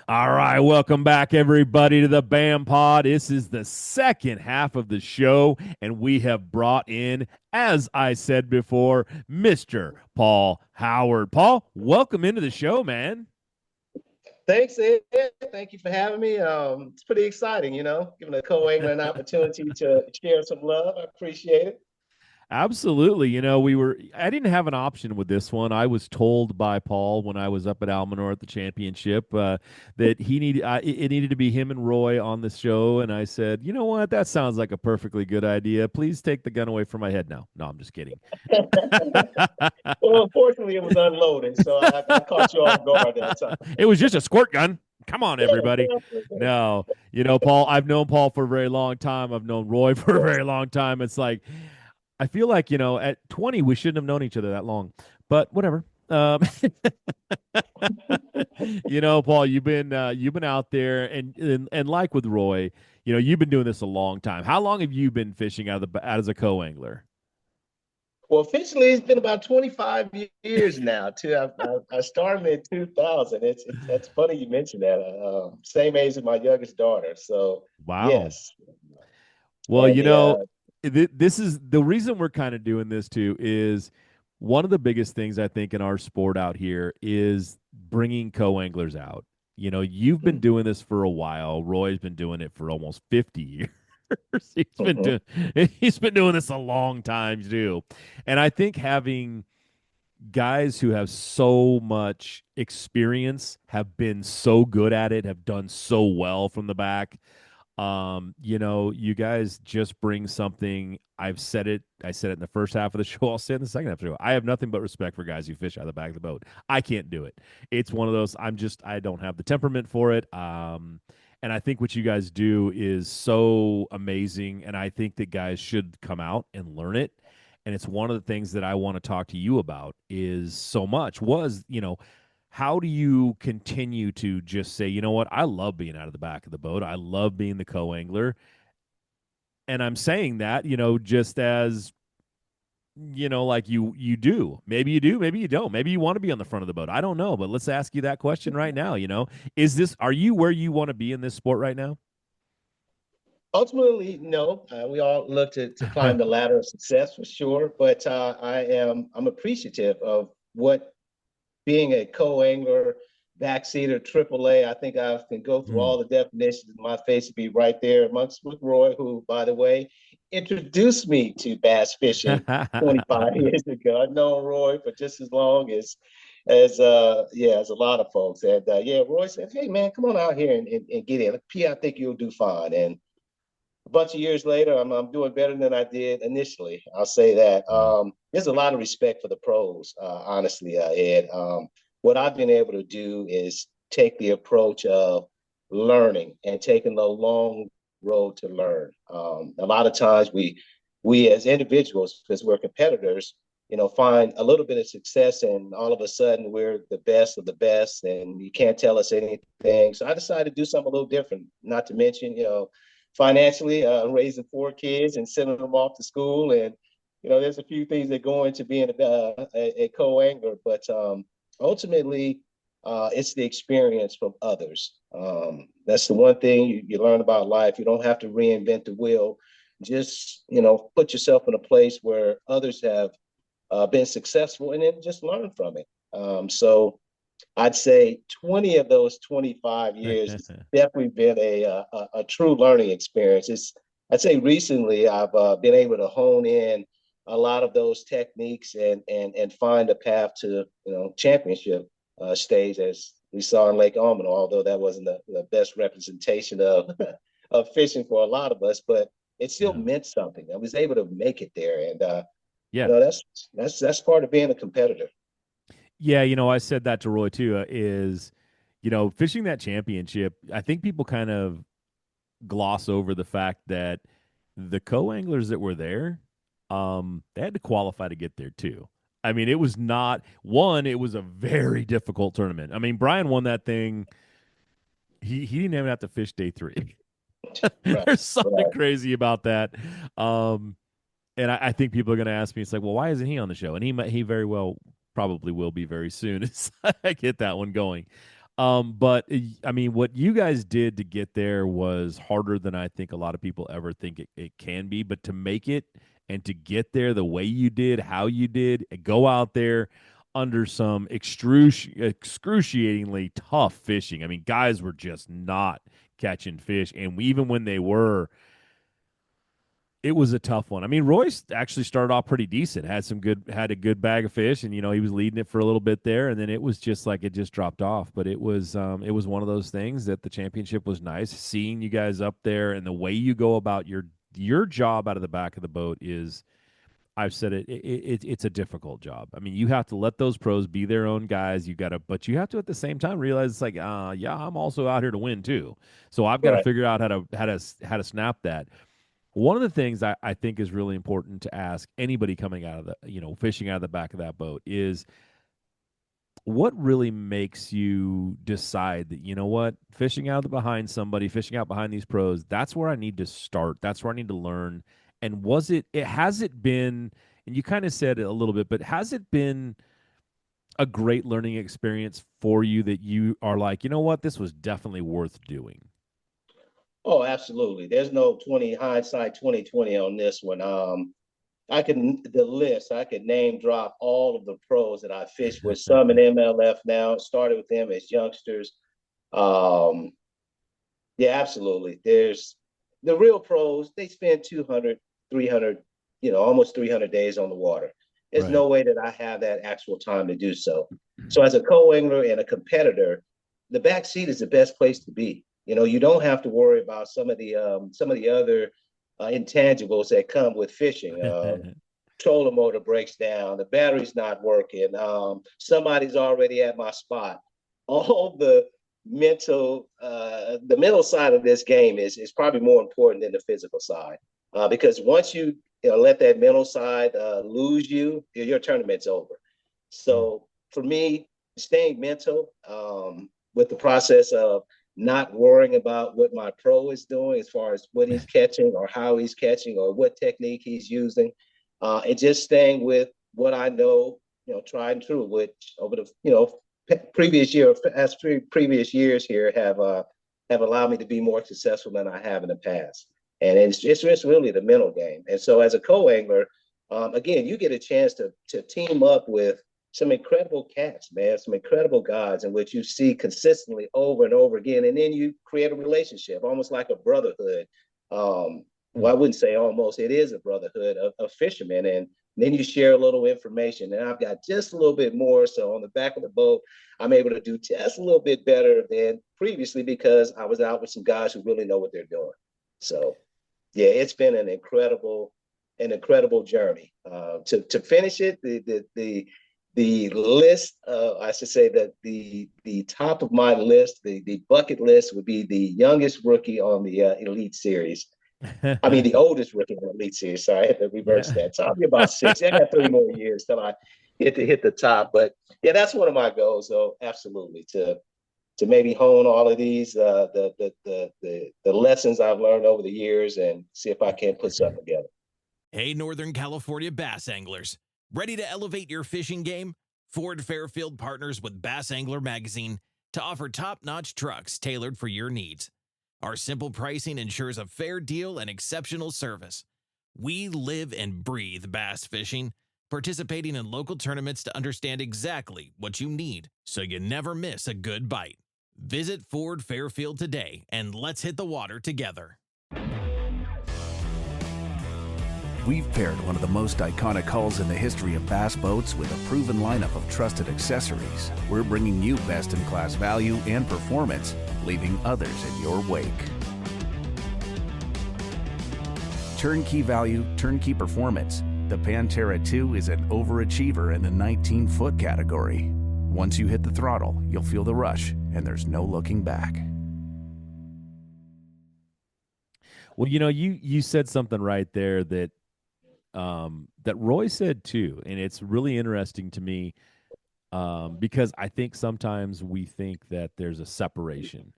All right, welcome back, everybody, to the BAM Pod. This is the second half of the show, and we have brought in, as I said before, Mr. Paul Howard. Paul, welcome into the show, man. Thanks, Ed. Thank you for having me. It's pretty exciting, giving a co-angler an opportunity to share some love. I appreciate it. Absolutely. I didn't have an option with this one. I was told by Paul when I was up at Almanor at the championship that it needed to be him and Roy on the show. And I said, you know what? That sounds like a perfectly good idea. Please take the gun away from my head now. No, I'm just kidding. Well, unfortunately, it was unloaded, so I caught you off guard at the time. It was just a squirt gun. Come on, everybody. No, Paul, I've known Paul for a very long time. I've known Roy for a very long time. It's like, I feel like, at 20, we shouldn't have known each other that long, but whatever. Paul, you've been out there and like with Roy, you've been doing this a long time. How long have you been fishing out as a co-angler? Well, officially, it's been about 25 years now. Too. I started in 2000. That's funny you mentioned that. Same age as my youngest daughter. So, wow. Yes. Well, this is the reason we're kind of doing this too is one of the biggest things I think in our sport out here is bringing co-anglers out. You've been doing this for a while. Roy's been doing it for almost 50 years. He's been doing this a long time too. And I think having guys who have so much experience, have been so good at it, have done so well from the back. You guys just bring something. I said it in the first half of the show. I'll say it in the second half of the show. I have nothing but respect for guys who fish out of the back of the boat. I can't do it. It's one of those, I don't have the temperament for it. And I think what you guys do is so amazing. And I think that guys should come out and learn it. And it's one of the things that I want to talk to you about is so much was, how do you continue to just say, you know what, I love being out of the back of the boat. I love being the co-angler. And I'm saying that, just as, like you do. Maybe you do, maybe you don't. Maybe you want to be on the front of the boat. I don't know. But let's ask you that question right now. Are you where you want to be in this sport right now? Ultimately, no. We all look to climb the ladder of success for sure, but I'm appreciative of what being a co-angler, backseater, AAA. I think I can go through all the definitions. My face would be right there amongst with Roy, who, by the way, introduced me to bass fishing 25 years ago. I've known Roy for just as long as a lot of folks. And Roy said, "Hey man, come on out here and get in. P, I think you'll do fine." And a bunch of years later, I'm doing better than I did initially. I'll say that. There's a lot of respect for the pros, honestly, Ed. What I've been able to do is take the approach of learning and taking the long road to learn. A lot of times we as individuals, because we're competitors, find a little bit of success and all of a sudden we're the best of the best and you can't tell us anything. So I decided to do something a little different, not to mention, financially, raising 4 kids and sending them off to school. And, there's a few things that go into being a co-angler, but ultimately, it's the experience from others. That's the one thing you learn about life. You don't have to reinvent the wheel. Just, put yourself in a place where others have been successful and then just learn from it. So I'd say 20 of those 25 years has definitely been a true learning experience. I'd say recently I've been able to hone in a lot of those techniques and find a path to championship stage, as we saw in Lake Almond, although that wasn't the best representation of of fishing for a lot of us, but it still meant something. I was able to make it there, and that's part of being a competitor. Yeah, I said that to Roy too, is, fishing that championship, I think people kind of gloss over the fact that the co-anglers that were there, they had to qualify to get there too. I mean, it was it was a very difficult tournament. I mean, Brian won that thing. He didn't even have to fish day 3. Right, There's something right. crazy about that. And I think people are going to ask me, it's like, well, why isn't he on the show? And he very well probably will be very soon as I get that one going. But I mean, what you guys did to get there was harder than I think a lot of people ever think it can be. But to make it and to get there the way you did, how you did, and go out there under some excruciatingly tough fishing. I mean, guys were just not catching fish. And even when they were, it was a tough one. I mean, Royce actually started off pretty decent. Had a good bag of fish, and he was leading it for a little bit there, and then it was just like it just dropped off. But it was one of those things that the championship was nice. Seeing you guys up there and the way you go about your job out of the back of the boat is, I've said it's a difficult job. I mean, you have to let those pros be their own guys. But you have to at the same time realize it's like, I'm also out here to win too. So I've got to Right. figure out how to snap that. One of the things I think is really important to ask anybody coming out of fishing out of the back of that boat is, what really makes you decide that, fishing out behind somebody, fishing out behind these pros, that's where I need to start. That's where I need to learn. And has it been, and you kind of said it a little bit, but has it been a great learning experience for you that you are like, this was definitely worth doing? Oh, absolutely. There's no hindsight 2020 on this one. I could name drop all of the pros that I fished with, some in MLF now. Started with them as youngsters. Um, yeah, absolutely. There's the real pros, they spend 200, 300, almost 300 days on the water. There's Right. no way that I have that actual time to do so. So as a co-angler and a competitor, the back seat is the best place to be. You don't have to worry about some of the other intangibles that come with fishing. Trolling motor breaks down, the battery's not working, somebody's already at my spot. All the mental side of this game is probably more important than the physical side, because once you let that mental side lose you, your tournament's over. So for me, staying mental, with the process of not worrying about what my pro is doing as far as what he's catching or how he's catching or what technique he's using, and just staying with what I know, tried and true, which over the previous years here have allowed me to be more successful than I have in the past. And it's really the mental game. And so as a co-angler, again, you get a chance to team up with some incredible cats, man, some incredible guys in which you see consistently over and over again. And then you create a relationship, almost like a brotherhood. Well, I wouldn't say almost, it is a brotherhood of fishermen. And then you share a little information. And I've got just a little bit more. So on the back of the boat, I'm able to do just a little bit better than previously because I was out with some guys who really know what they're doing. So yeah, it's been an incredible journey. To finish it, the list, I should say that the top of my list, the bucket list would be the youngest rookie on the Elite Series. I mean, the oldest rookie on the Elite Series. Sorry, I had to reverse that. So I'll be about 60. I got 3 more years till I hit the top. But yeah, that's one of my goals. So absolutely to maybe hone all of these the lessons I've learned over the years and see if I can put something together. Hey, Northern California bass anglers, ready to elevate your fishing game? Ford Fairfield partners with Bass Angler Magazine to offer top-notch trucks tailored for your needs. Our simple pricing ensures a fair deal and exceptional service. We live and breathe bass fishing, participating in local tournaments to understand exactly what you need so you never miss a good bite. Visit Ford Fairfield today and let's hit the water together. We've paired one of the most iconic hulls in the history of bass boats with a proven lineup of trusted accessories. We're bringing you best-in-class value and performance, leaving others in your wake. Turnkey value, turnkey performance. The Pantera 2 is an overachiever in the 19-foot category. Once you hit the throttle, you'll feel the rush, and there's no looking back. Well, you said something right there that Roy said too, and it's really interesting to me because I think sometimes we think that there's a separation,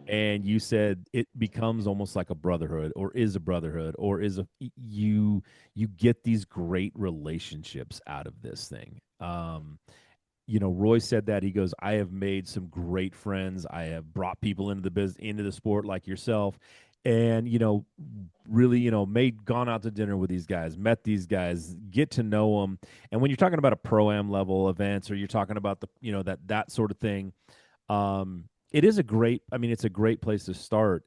and you said it becomes almost like a brotherhood, or is a brotherhood, or is you get these great relationships out of this thing. Roy said that. He goes, I have made some great friends. I have brought people into the sport like yourself. And, really, gone out to dinner with these guys, met these guys, get to know them. And when you're talking about a pro-am level events, or you're talking about that sort of thing, it's a great place to start.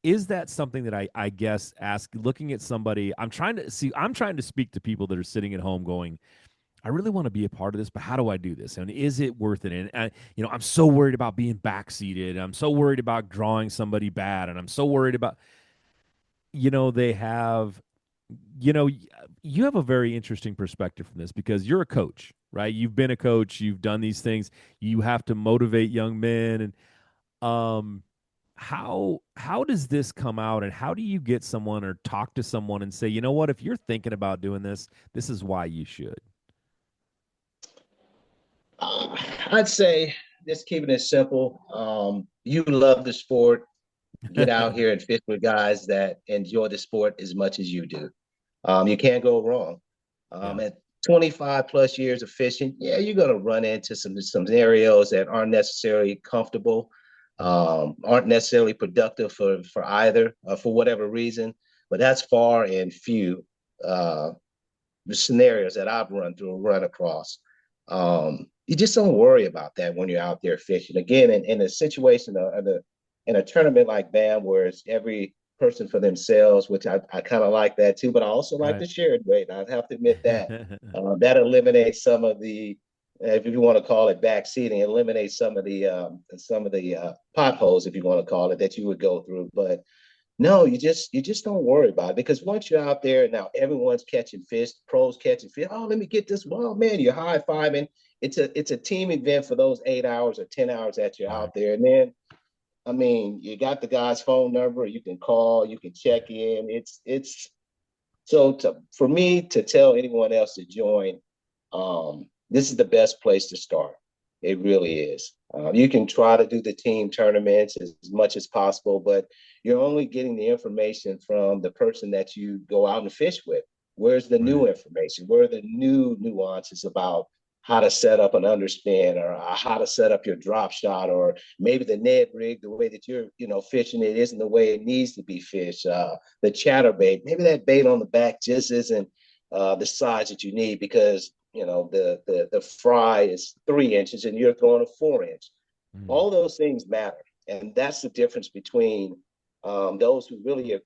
Is that something that I guess looking at somebody, I'm trying to speak to people that are sitting at home going, I really want to be a part of this, but how do I do this? And is it worth it? And I'm so worried about being backseated. I'm so worried about drawing somebody bad. And I'm so worried about, they have, you have a very interesting perspective from this because you're a coach, right? You've been a coach. You've done these things. You have to motivate young men. And how does this come out? And how do you get someone or talk to someone and say, you know what, if you're thinking about doing this, this is why you should? I'd say just keeping it simple. You love the sport. Get out here and fish with guys that enjoy the sport as much as you do. You can't go wrong. At 25 plus years of fishing, you're going to run into some scenarios that aren't necessarily comfortable, aren't necessarily productive for either, for whatever reason. But that's far and few the scenarios that I've run across. You just don't worry about that when you're out there fishing. Again, in a situation, in a tournament like BAM, where it's every person for themselves, which I kind of like that too, but I also like the shared weight. I have to admit that. That eliminates some of the, if you want to call it backseating, eliminates some of the potholes, if you want to call it, that you would go through. But no, you just don't worry about it, because once you're out there, now everyone's catching fish, pros catching fish. Oh, let me get this. Well, man, you're high-fiving. It's a team event for those 8 hours or 10 hours that you're out there. And then, I mean, you got the guy's phone number. You can call. You can check in. It's so for me to tell anyone else to join, this is the best place to start. It really is. You can try to do the team tournaments as much as possible, but you're only getting the information from the person that you go out and fish with. Where's the new information? Where are the new nuances about how to set up an underspin, or how to set up your drop shot, or maybe the Ned rig, the way that you're, fishing it isn't the way it needs to be fished. The chatterbait, maybe that bait on the back just isn't the size that you need, because the fry is 3 inches and you're throwing a 4 inch. All those things matter, and that's the difference between those who really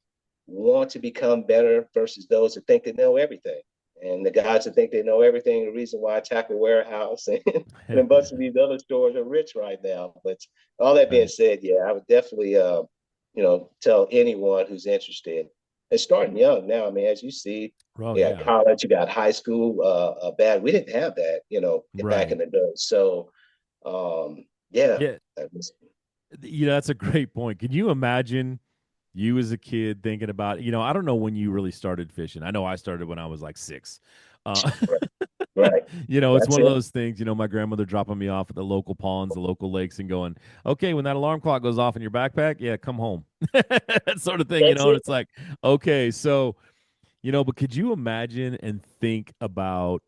want to become better versus those that think they know everything. And the guys that think they know everything, the reason why Tackle Warehouse and a bunch of these other stores are rich right now. But all that being said, yeah, I would definitely, tell anyone who's interested. It's starting young now. I mean, as you see, college, you got high school, bad. We didn't have that, back in the day. So, yeah. That's a great point. Can you imagine you as a kid thinking about, I don't know when you really started fishing. I know I started when I was like 6. Right. It's one of those things, my grandmother dropping me off at the local ponds, the local lakes, and going, okay, when that alarm clock goes off in your backpack, yeah, come home. That sort of thing, and it's like, okay, so, but could you imagine and think about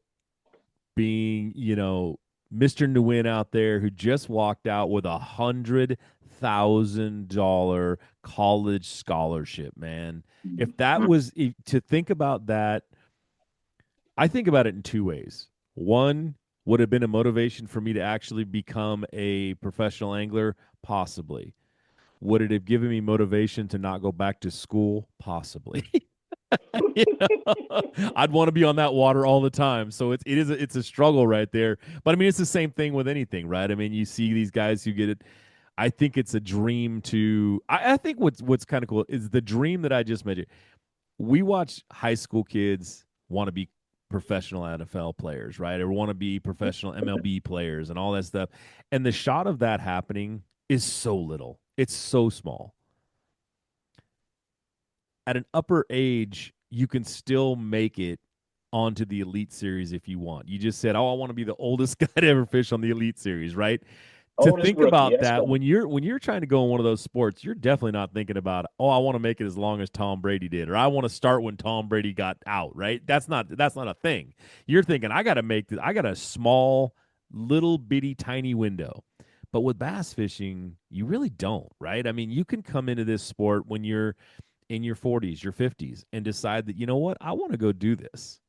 being, Mr. Nguyen out there who just walked out with $100,000 college scholarship, man. If that was to think about that, I think about it in 2 ways. One, would have been a motivation for me to actually become a professional angler? Possibly. Would it have given me motivation to not go back to school? Possibly. I'd want to be on that water all the time. So it's a struggle right there. But I mean, it's the same thing with anything, right? I mean, you see these guys who get it. I think it's a dream to. I think what's kind of cool is the dream that I just mentioned. We watch high school kids want to be professional NFL players, right? Or want to be professional MLB players and all that stuff. And the shot of that happening is so little. It's so small. At an upper age, you can still make it onto the Elite Series if you want. You just said, "Oh, I want to be the oldest guy to ever fish on the Elite Series," right? To think about that, when you're trying to go in one of those sports, you're definitely not thinking about, "Oh, I want to make it as long as Tom Brady did," or "I want to start when Tom Brady got out," right? That's not a thing. You're thinking, "I got to make this. I got a small, little bitty, tiny window." But with bass fishing, you really don't, right? I mean, you can come into this sport when you're in your 40s, your 50s, and decide that, you know what, I want to go do this.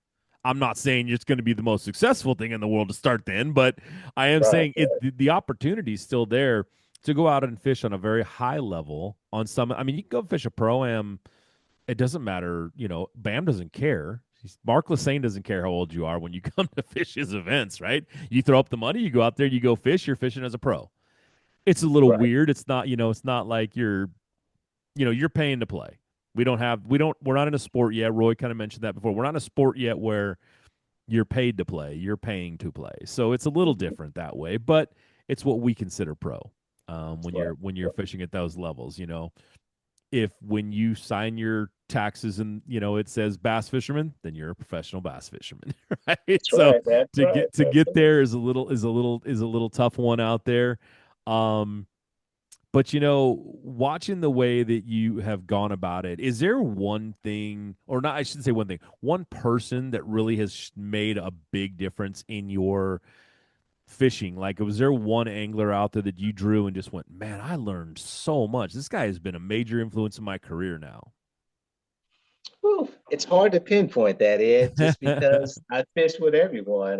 I'm not saying it's going to be the most successful thing in the world to start then, but I am saying the opportunity is still there to go out and fish on a very high level on some. I mean, you can go fish a Pro-Am. It doesn't matter. BAM doesn't care. Mark Lassane doesn't care how old you are when you come to fish his events, right? You throw up the money, you go out there, you go fish, you're fishing as a pro. It's a little weird. It's not, it's not like you're paying to play. We're not in a sport yet. Roy kind of mentioned that before. We're not in a sport yet where you're paid to play. You're paying to play. So it's a little different that way, but it's what we consider pro when you're fishing at those levels. If when you sign your taxes and it says bass fisherman, then you're a professional bass fisherman, right? To get there is a little tough one out there. But, watching the way that you have gone about it, is there one thing, or not, I shouldn't say one thing, one person that really has made a big difference in your fishing? Like, was there one angler out there that you drew and just went, man, I learned so much. This guy has been a major influence in my career now. Whew, it's hard to pinpoint that, Ed, just because I fish with everyone.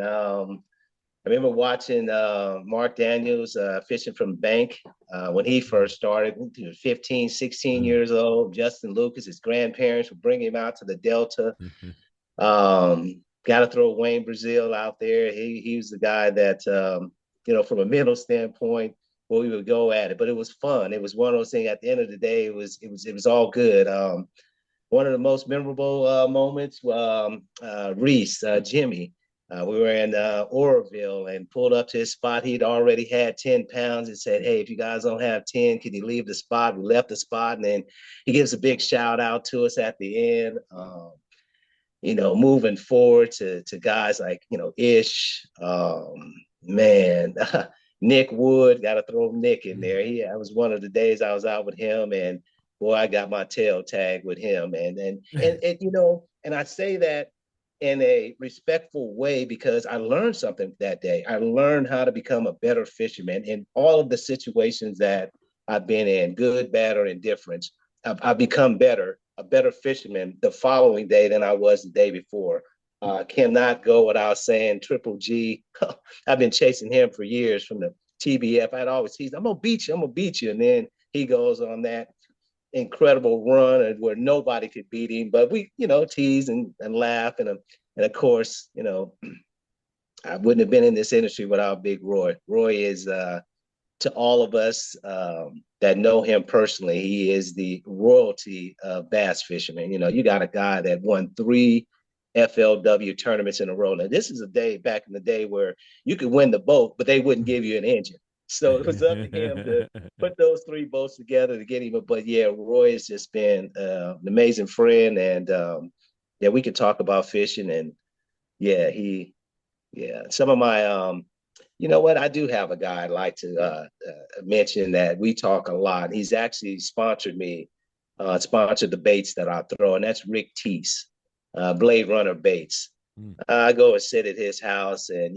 I remember watching Mark Daniels fishing from Bank when he first started. He was 15, 16 years old. Justin Lucas, his grandparents would bring him out to the Delta. Got to throw Wayne Brazil out there. He was the guy that, from a mental standpoint, well, we would go at it. But it was fun. It was one of those things. At the end of the day, it was all good. One of the most memorable moments, Reese, Jimmy. We were in Oroville and pulled up to his spot. He'd already had 10 pounds and said, "Hey, if you guys don't have 10, can you leave the spot?" We left the spot, and then he gives a big shout out to us at the end. Moving forward to guys like, Ish, man, Nick Wood, got to throw Nick in there. That was one of the days I was out with him, and boy, I got my tail tagged with him. And I say that in a respectful way because I learned something that day. I learned how to become a better fisherman in all of the situations that I've been in, good, bad, or indifference. I've become a better fisherman the following day than I was the day before. Cannot go without saying Triple G. I've been chasing him for years from the TBF. I'd always tease, I'm gonna beat you, I'm gonna beat you. And then he goes on that incredible run where nobody could beat him. But we, tease and laugh. And of course, I wouldn't have been in this industry without Big Roy. Roy is, to all of us that know him personally, he is the royalty of bass fishermen. You got a guy that won 3 FLW tournaments in a row. Now, this is a day back in the day where you could win the boat, but they wouldn't give you an engine. So it was up to him to put those 3 boats together to get him. But yeah, Roy has just been an amazing friend. And yeah, we could talk about fishing. And yeah, some of my, you know what? I do have a guy I'd like to mention that we talk a lot. He's actually sponsored the baits that I throw, and that's Rick Teese, Blade Runner Baits. I go and sit at his house and,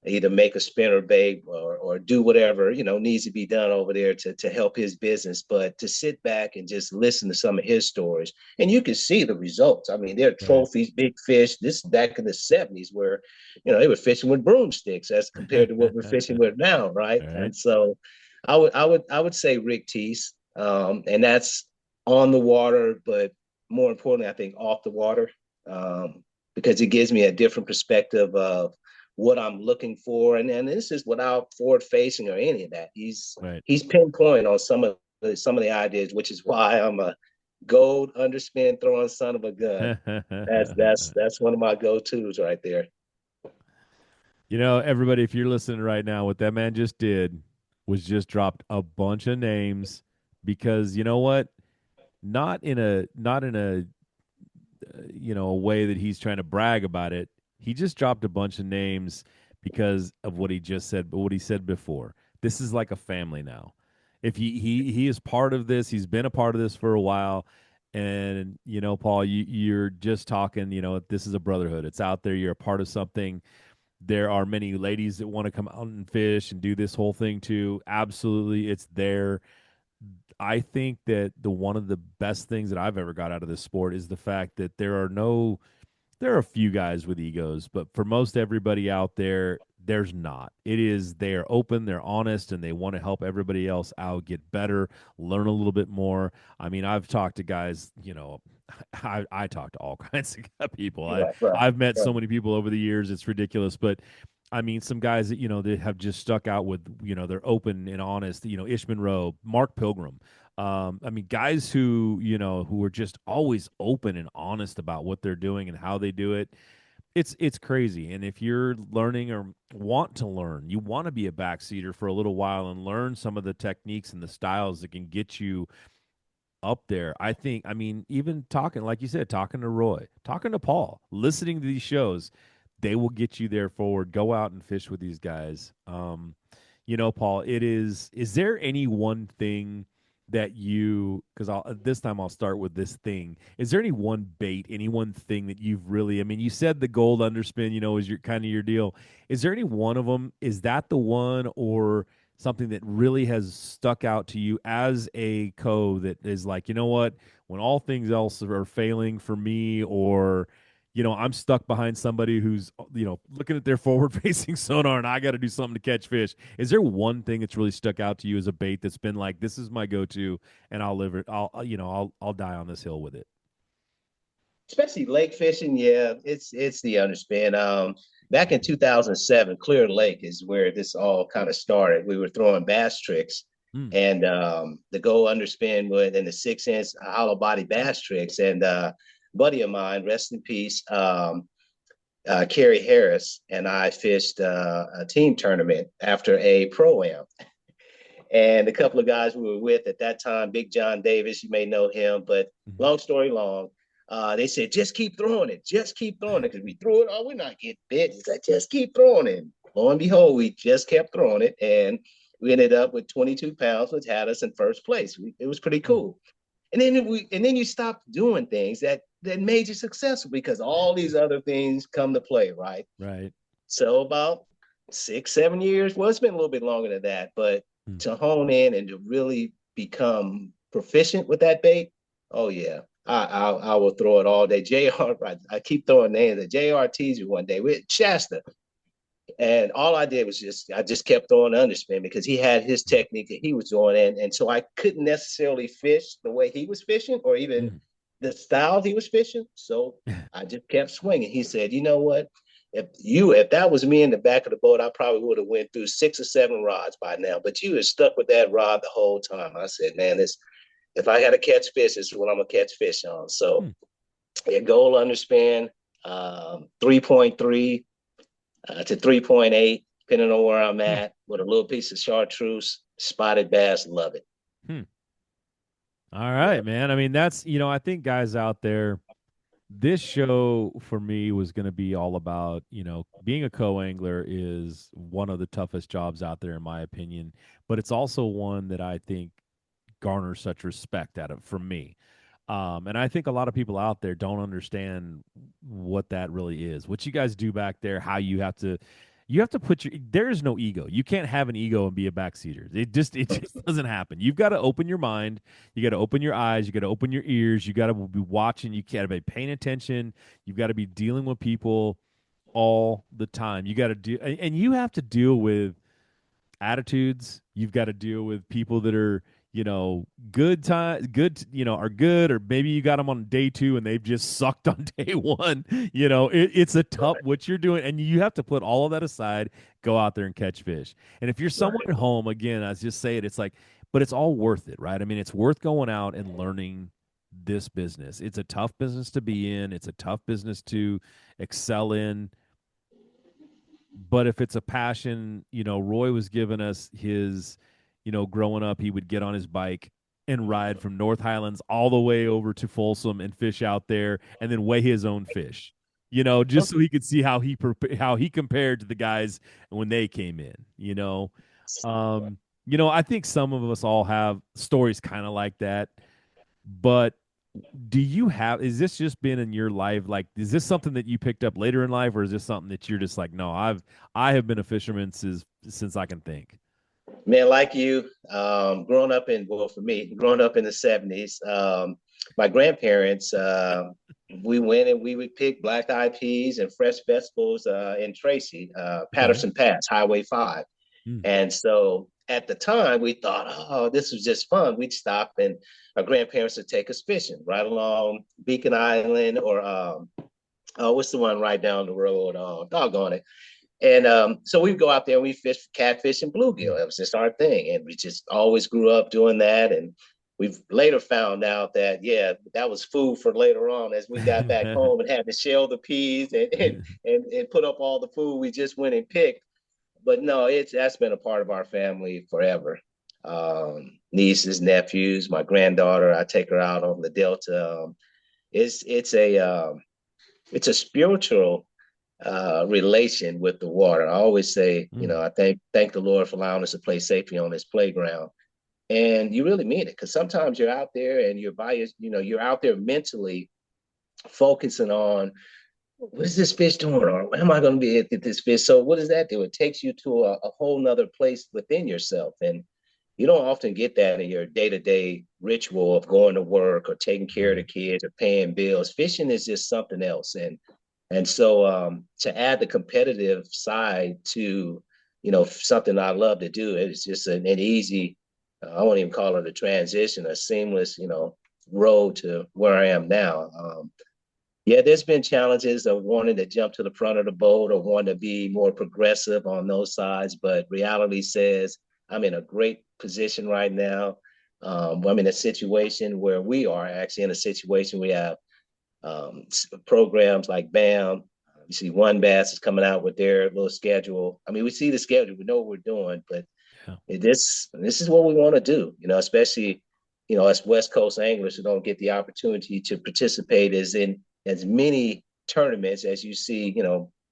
either make a spinner bait or do whatever, needs to be done over there to help his business. But to sit back and just listen to some of his stories, and you can see the results. I mean, they're trophies, big fish. This is back in the 70s where, they were fishing with broomsticks as compared to what we're fishing with now, right? And so I would say Rick Teese, and that's on the water, but more importantly, I think off the water, because it gives me a different perspective of what I'm looking for. And this is without forward facing or any of that. He's pinpoint on some of the ideas, which is why I'm a gold underspin throwing son of a gun. That's one of my go-tos right there. Everybody, if you're listening right now, what that man just did was just dropped a bunch of names because you know what? Not in a a way that he's trying to brag about it. He just dropped a bunch of names because of what he just said, but what he said before. This is like a family now. If he is part of this, he's been a part of this for a while. And, Paul, you're just talking, this is a brotherhood. It's out there. You're a part of something. There are many ladies that want to come out and fish and do this whole thing too. Absolutely. It's there. I think that one of the best things that I've ever got out of this sport is the fact that there are a few guys with egos, but for most everybody out there, there's not. They are open, they're honest, and they want to help everybody else out, get better, learn a little bit more. I mean, I've talked to guys, I talk to all kinds of people. I've met so many people over the years, it's ridiculous. But I mean, some guys that, that have just stuck out with, they're open and honest, Ishman Rowe, Mark Pilgrim. I mean, guys who are just always open and honest about what they're doing and how they do it. It's crazy. And if you're learning or want to learn, you want to be a backseater for a little while and learn some of the techniques and the styles that can get you up there. Even talking, like you said, talking to Roy, talking to Paul, listening to these shows, they will get you there forward. Go out and fish with these guys. Paul, is there any one thing that because this time I'll start with this thing. Is there any one bait, any one thing that you've really, you said the gold underspin, is your kind of your deal. Is there any one of them? Is that the one or something that really has stuck out to you as a co that is like, what, when all things else are failing for me or, I'm stuck behind somebody who's, looking at their forward-facing sonar and I got to do something to catch fish. Is there one thing that's really stuck out to you as a bait that's been like, this is my go-to and I'll live it. I'll die on this hill with it. Especially lake fishing. Yeah, it's the underspin. Back in 2007, Clear Lake is where this all kind of started. We were throwing bass tricks and the go underspin and the 6-inch hollow body bass tricks. And, buddy of mine, rest in peace, Kerry Harris, and I fished a team tournament after a pro-am. And a couple of guys we were with at that time, Big John Davis, you may know him, but long story long, they said, just keep throwing it, because we threw it, we're not getting bit. He said, just keep throwing it. Lo and behold, we just kept throwing it, and we ended up with 22 pounds, which had us in first place. It was pretty cool. And then you stop doing things that that made you successful? Because all these other things come to play, right? Right. So about 6, 7 years, well, it's been a little bit longer than that, but to hone in and to really become proficient with that bait, oh yeah, I will throw it all day. JR, I keep throwing names. JR teased me one day with Shasta. And all I did was I just kept throwing the underspin because he had his technique that he was doing. And so I couldn't necessarily fish the way he was fishing or even the style he was fishing. So I just kept swinging. He said, you know what? If that was me in the back of the boat, I probably would have went through 6 or 7 rods by now. But you were stuck with that rod the whole time. I said, man, if I had to catch fish, this is what I'm gonna catch fish on. So yeah, goal underspin, 3.3 to 3.8, depending on where I'm at, with a little piece of chartreuse, spotted bass, love it. All right, man. I mean, that's, I think guys out there, this show for me was going to be all about, being a co-angler is one of the toughest jobs out there, in my opinion, but it's also one that I think garners such respect out of from me. And I think a lot of people out there don't understand what that really is. What you guys do back there, how you have to put there is no ego. You can't have an ego and be a backseater. It just doesn't happen. You've got to open your mind. You got to open your eyes. You got to open your ears. You got to be watching. You got to be paying attention. You've got to be dealing with people all the time. You got to do, and you have to deal with attitudes. You've got to deal with people that are, good, are good, or maybe you got them on day 2 and they've just sucked on day 1. It's a tough what you're doing, and you have to put all of that aside, go out there and catch fish. And if you're someone at home, again, I just say it's like, but it's all worth it, right? I mean, it's worth going out and learning this business. It's a tough business to be in. It's a tough business to excel in. But if it's a passion, Roy was giving us his, growing up, he would get on his bike and ride from North Highlands all the way over to Folsom and fish out there and then weigh his own fish, just so he could see how he compared to the guys when they came in, I think some of us all have stories kind of like that, but is this just been in your life? Like, is this something that you picked up later in life, or is this something that you're just like, no, I have been a fisherman since I can think? Man, like you, growing up in the 70s, my grandparents, we went and we would pick black-eyed peas and fresh vegetables in Tracy, Patterson Pass, Highway 5. And so at the time, we thought, oh, this was just fun. We'd stop and our grandparents would take us fishing right along Beacon Island or what's the one right down the road? Doggone it. And so we'd go out there and we fish for catfish and bluegill. It was just our thing. And we just always grew up doing that. And we've later found out that, yeah, that was food for later on as we got back home and had to shell the peas and put up all the food we just went and picked. But no, that's been a part of our family forever. Nieces, nephews, my granddaughter, I take her out on the Delta. It's a spiritual relation with the water. I always say, I thank the Lord for allowing us to play safely on this playground. And you really mean it, because sometimes you're out there and you're out there mentally focusing on, what is this fish doing? Or am I going to be at this fish? So what does that do? It takes you to a whole nother place within yourself. And you don't often get that in your day-to-day ritual of going to work or taking care of the kids or paying bills. Fishing is just something else. And so to add the competitive side to, something I love to do, it's just an easy, I won't even call it a transition, a seamless, road to where I am now. Yeah, there's been challenges of wanting to jump to the front of the boat or wanting to be more progressive on those sides, but reality says I'm in a great position right now. I'm in a situation where we are actually in a situation we have programs like BAM. You see One Bass is coming out with their little schedule. I mean, we see the schedule, we know what we're doing, but this is what we want to do, especially, as West Coast anglers who don't get the opportunity to participate in as many tournaments as you see,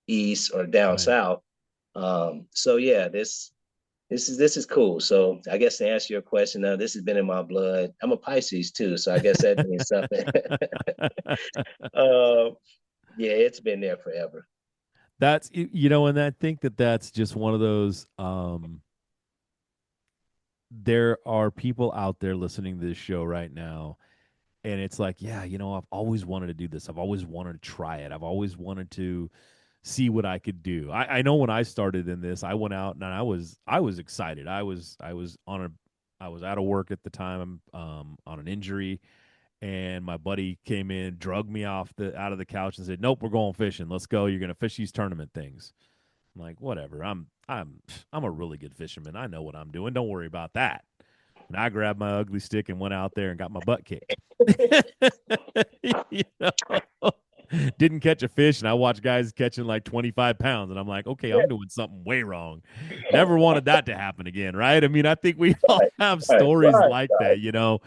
east or down south. So yeah, this This is cool. So I guess to answer your question, this has been in my blood. I'm a Pisces too, so I guess that means something. uh, yeah, it's been there forever. That's and I think that that's just one of those. There are people out there listening to this show right now, and it's like, yeah, I've always wanted to do this. I've always wanted to try it. I've always wanted to see what I could do. I know when I started in this, I went out and I was excited. I was out of work at the time, on an injury, and my buddy came in, drugged me out of the couch and said, "Nope, we're going fishing. Let's go. You're gonna fish these tournament things." I'm like, whatever. I'm a really good fisherman. I know what I'm doing. Don't worry about that. And I grabbed my ugly stick and went out there and got my butt kicked. you know? Didn't catch a fish, and I watched guys catching like 25 pounds, and I'm like, okay, I'm doing something way wrong. Never wanted that to happen again, right? I mean, I think we all have Right, stories right, like that.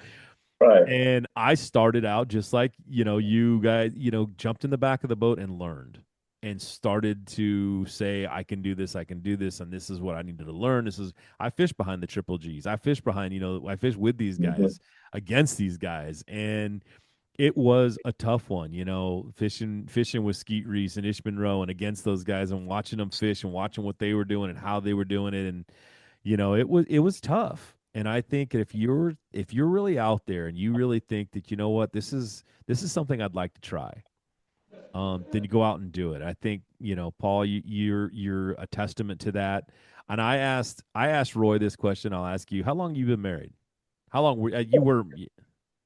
right. And I started out just like, you guys, jumped in the back of the boat and learned and started to say, I can do this, and this is what I needed to learn. I fish behind the triple G's. I fish behind, I fish with these Mhm. guys, against these guys. And it was a tough one, fishing with Skeet Reese and Ishman Rowe and against those guys and watching them fish and watching what they were doing and how they were doing it. And, it was tough. And I think if you're really out there and you really think that, what, this is something I'd like to try, then you go out and do it. I think, Paul, you're a testament to that. And I asked Roy this question. I'll ask you, how long you been married? How long you're married?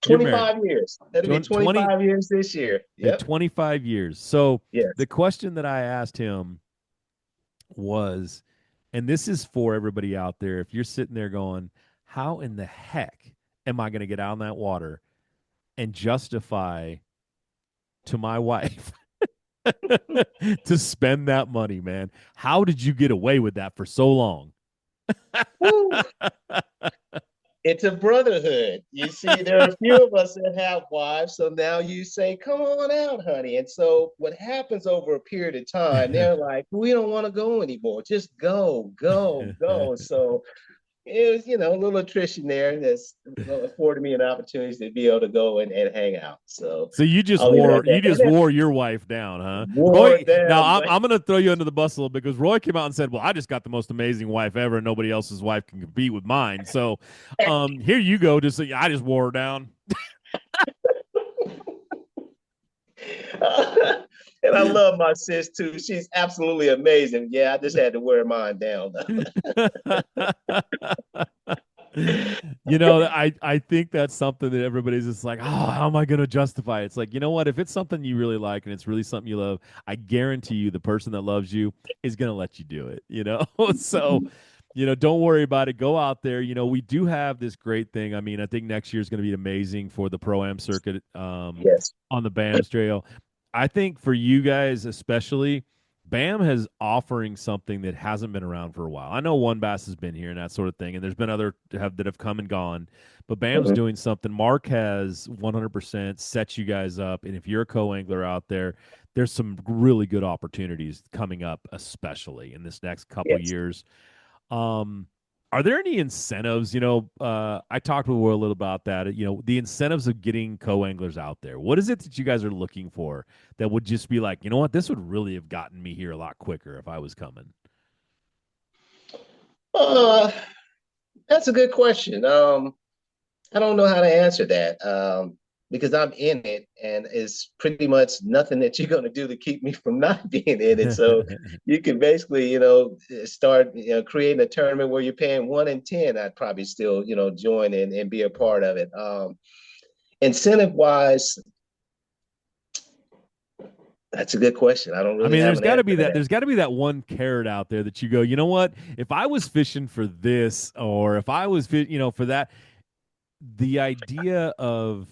25 years. That'll be 20 25 years this year. in Yep. 25 years. So Yes. the question that I asked him was, and this is for everybody out there, if you're sitting there going, how in the heck am I going to get out in that water and justify to my wife to spend that money, man? How did you get away with that for so long? Woo. It's a brotherhood. You see, there are a few of us that have wives. So now you say, come on out, honey. And so what happens over a period of time, they're like, we don't want to go anymore. Just go, go, go. So it was, a little attrition there that's afforded me an opportunity to be able to go and hang out. So So you just I'll leave it wore at that. you just wore your wife down, huh? Wore Roy, now down. I'm going to throw you under the bus a little because Roy came out and said, "Well, I just got the most amazing wife ever, and nobody else's wife can compete with mine." So, here you go. Just say, I just wore her down. And I love my sis too. She's absolutely amazing. Yeah, I just had to wear mine down. I think that's something that everybody's just like, oh, how am I going to justify it? It's like, you know what? If it's something you really like and it's really something you love, I guarantee you the person that loves you is going to let you do it. So, don't worry about it. Go out there. We do have this great thing. I mean, I think next year is going to be amazing for the Pro-Am circuit, Yes. on the BAMS trail. I think for you guys especially, BAM has offering something that hasn't been around for a while. I know One Bass has been here and that sort of thing, and there's been other that have come and gone, but BAM's Mhm. doing something. Mark has 100% set you guys up, and if you're a co-angler out there, there's some really good opportunities coming up, especially in this next couple Yes. years. Are there any incentives? I talked with Will a little about that. The incentives of getting co-anglers out there. What is it that you guys are looking for that would just be like, you know what, this would really have gotten me here a lot quicker if I was coming? Uh, that's a good question. I don't know how to answer that because I'm in it, and it's pretty much nothing that you're going to do to keep me from not being in it. So you can basically, start creating a tournament where you're paying 1 in 10. I'd probably still, join and be a part of it. Incentive wise, that's a good question. I don't I really mean, have there's an got to answer be to that. that. There's got to be that one carrot out there that you go, you know what? If I was fishing for this, or if I was, for that, the idea of,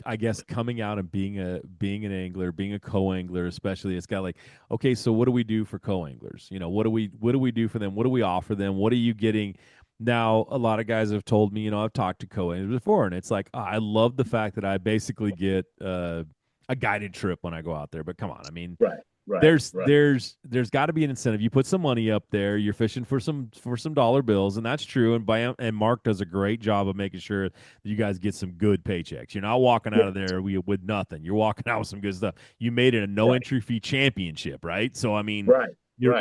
I guess, coming out and being an angler, being a co-angler, especially, it's got like, okay, so what do we do for co-anglers? What do we do for them? What do we offer them? What are you getting? Now, a lot of guys have told me, I've talked to co-anglers before, and it's like, I love the fact that I basically get a guided trip when I go out there. But come on, I mean, Right. there's got to be an incentive. You put some money up there, you're fishing for some dollar bills, and that's true. And Mark does a great job of making sure that you guys get some good paychecks. You're not walking out of there with nothing. You're walking out with some good stuff. You made it a no entry fee championship, right? So I mean, you're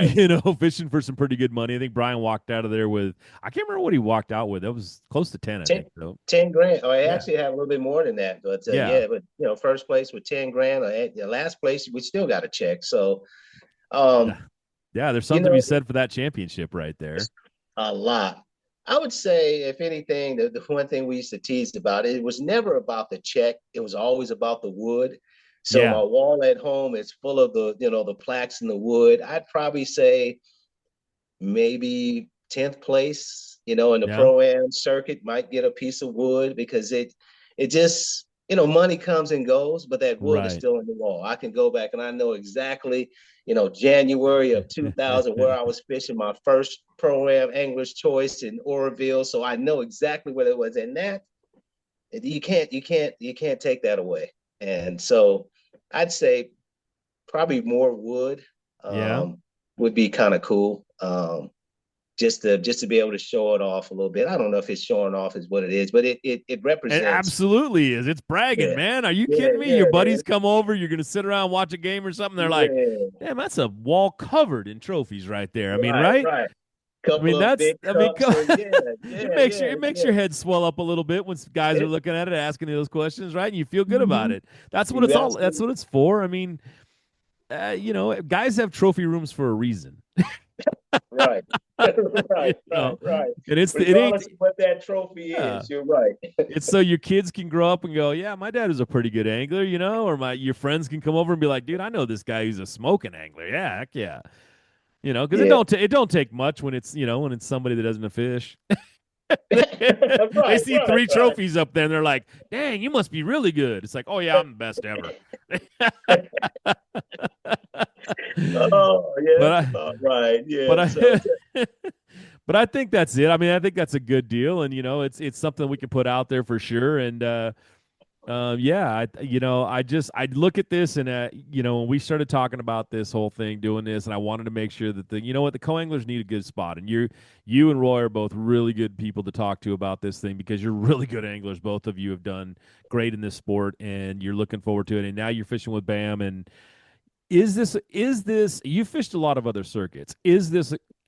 fishing for some pretty good money. I think Brian walked out of there with, I can't remember what he walked out with. It was close to 10, I think. So. 10 grand. Oh, I actually have a little bit more than that. But but first place with 10 grand. Last place, we still got a check. So there's something to be said for that championship right there. A lot. I would say, if anything, the one thing we used to tease about it was never about the check. It was always about the wood. So my wall at home is full of the plaques and the wood. I'd probably say maybe 10th place, in the Pro-Am circuit might get a piece of wood, because it just, money comes and goes, but that wood is still in the wall. I can go back and I know exactly, January of 2000 where I was fishing my first Pro-Am Angler's Choice in Oroville. So I know exactly where it was. And that you can't take that away. And so I'd say probably more wood would be kind of cool. Just to be able to show it off a little bit. I don't know if it's showing off is what it is, but it represents. It absolutely is. It's bragging, man. Are you kidding me? Your buddies come over, you're going to sit around, watch a game or something. They're like, damn, that's a wall covered in trophies right there. I mean, right? It makes your head swell up a little bit when guys are looking at it, asking you those questions, right? And you feel good about it. That's what that's what it's for. I mean, guys have trophy rooms for a reason. right. And it's regardless of what that trophy is, you're right. It's so your kids can grow up and go, yeah, my dad is a pretty good angler, or your friends can come over and be like, dude, I know this guy who's a smoking angler. Yeah, heck yeah. Because it don't take much when it's when it's somebody that doesn't fish. They see three trophies up there and they're like, dang, you must be really good. It's like, oh yeah, I'm the best ever. But I think that's it. I mean, I think that's a good deal, and it's something we can put out there for sure. And I look at this, and when we started talking about this whole thing, doing this, and I wanted to make sure that the co-anglers need a good spot, and you and Roy are both really good people to talk to about this thing, because you're really good anglers. Both of you have done great in this sport, and you're looking forward to it. And now you're fishing with BAM, and is this you fished a lot of other circuits?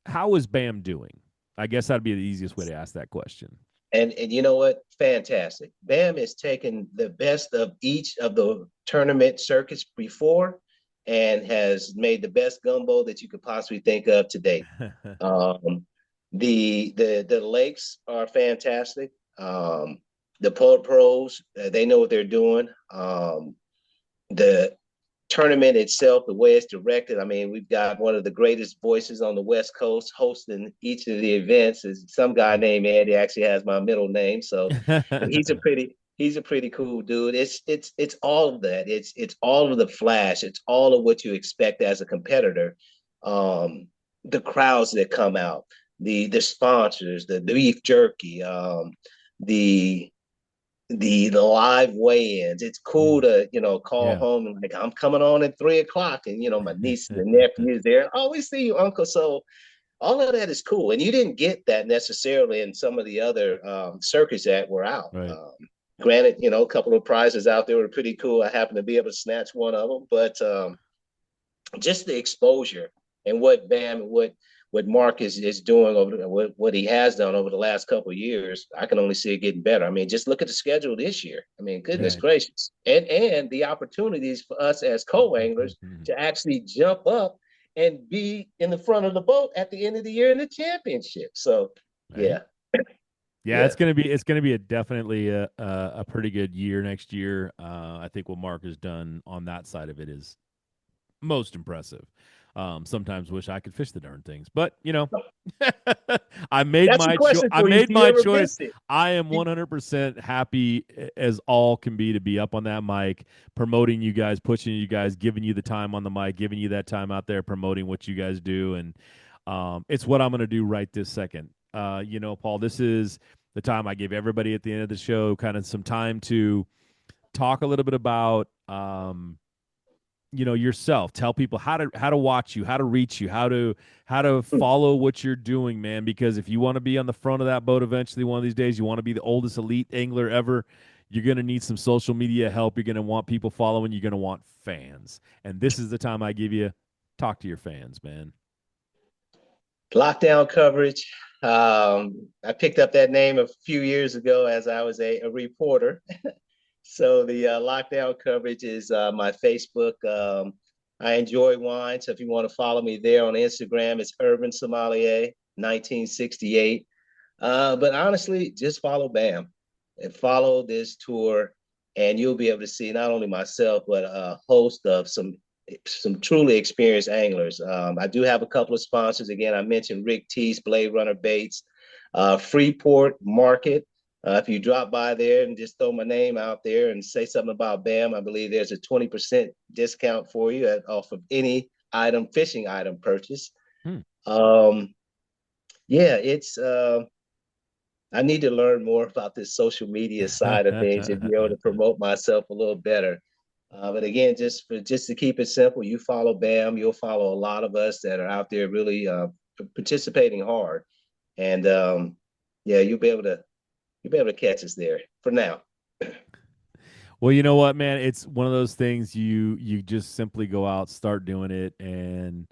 How is BAM doing? I guess that'd be the easiest way to ask that question. And you know what? Fantastic. BAM has taken the best of each of the tournament circuits before and has made the best gumbo that you could possibly think of today. The lakes are fantastic. The pros, they know what they're doing. The tournament itself, the way it's directed, I mean, we've got one of the greatest voices on the West Coast hosting each of the events. Is some guy named Andy, actually has my middle name, so he's a pretty cool dude. It's all of that. It's all of the flash. It's all of what you expect as a competitor. The crowds that come out, the sponsors, the beef jerky, the live weigh-ins. It's cool to call home and like, I'm coming on at 3:00, and my niece and the nephew is there. Oh, we see you, Uncle. So all of that is cool, and you didn't get that necessarily in some of the other circuits that were out. Right. Granted, a couple of prizes out there were pretty cool. I happened to be able to snatch one of them, but just the exposure and what BAM, what Mark is doing what he has done over the last couple of years, I can only see it getting better. I mean, just look at the schedule this year. I mean, goodness gracious. And the opportunities for us as co-anglers to actually jump up and be in the front of the boat at the end of the year in the championship. So, it's gonna be definitely a pretty good year next year. I think what Mark has done on that side of it is most impressive. Sometimes wish I could fish the darn things, but I made my choice. I am 100% happy as all can be to be up on that mic, promoting you guys, pushing you guys, giving you the time on the mic, giving you that time out there, promoting what you guys do. And it's what I'm going to do right this second. Paul, this is the time I give everybody at the end of the show kind of some time to talk a little bit about yourself. Tell people how to watch you, how to reach you, how to follow what you're doing, man. Because if you want to be on the front of that boat eventually one of these days, you want to be the oldest elite angler ever, you're going to need some social media help. You're going to want people following. You're going to want fans. And this is the time I give you, talk to your fans, man. Lockdown coverage. I picked up that name a few years ago as I was a reporter. So the lockdown coverage is my Facebook. I enjoy wine. So if you want to follow me there on Instagram, it's Urban Sommelier 1968. But honestly, just follow BAM and follow this tour, and you'll be able to see not only myself, but a host of some truly experienced anglers. I do have a couple of sponsors. Again, I mentioned Rick Teese, Blade Runner Baits, Freeport Market. If you drop by there and just throw my name out there and say something about BAM, I believe there's a 20% discount for you off of any fishing item purchase. Yeah, it's I need to learn more about this social media side of things and be able to promote myself a little better. But again, just to keep it simple, you follow BAM, you'll follow a lot of us that are out there really participating hard, and yeah, you'll be able to catch us there for now. Well, you know what, man? It's one of those things you just simply go out, start doing it, and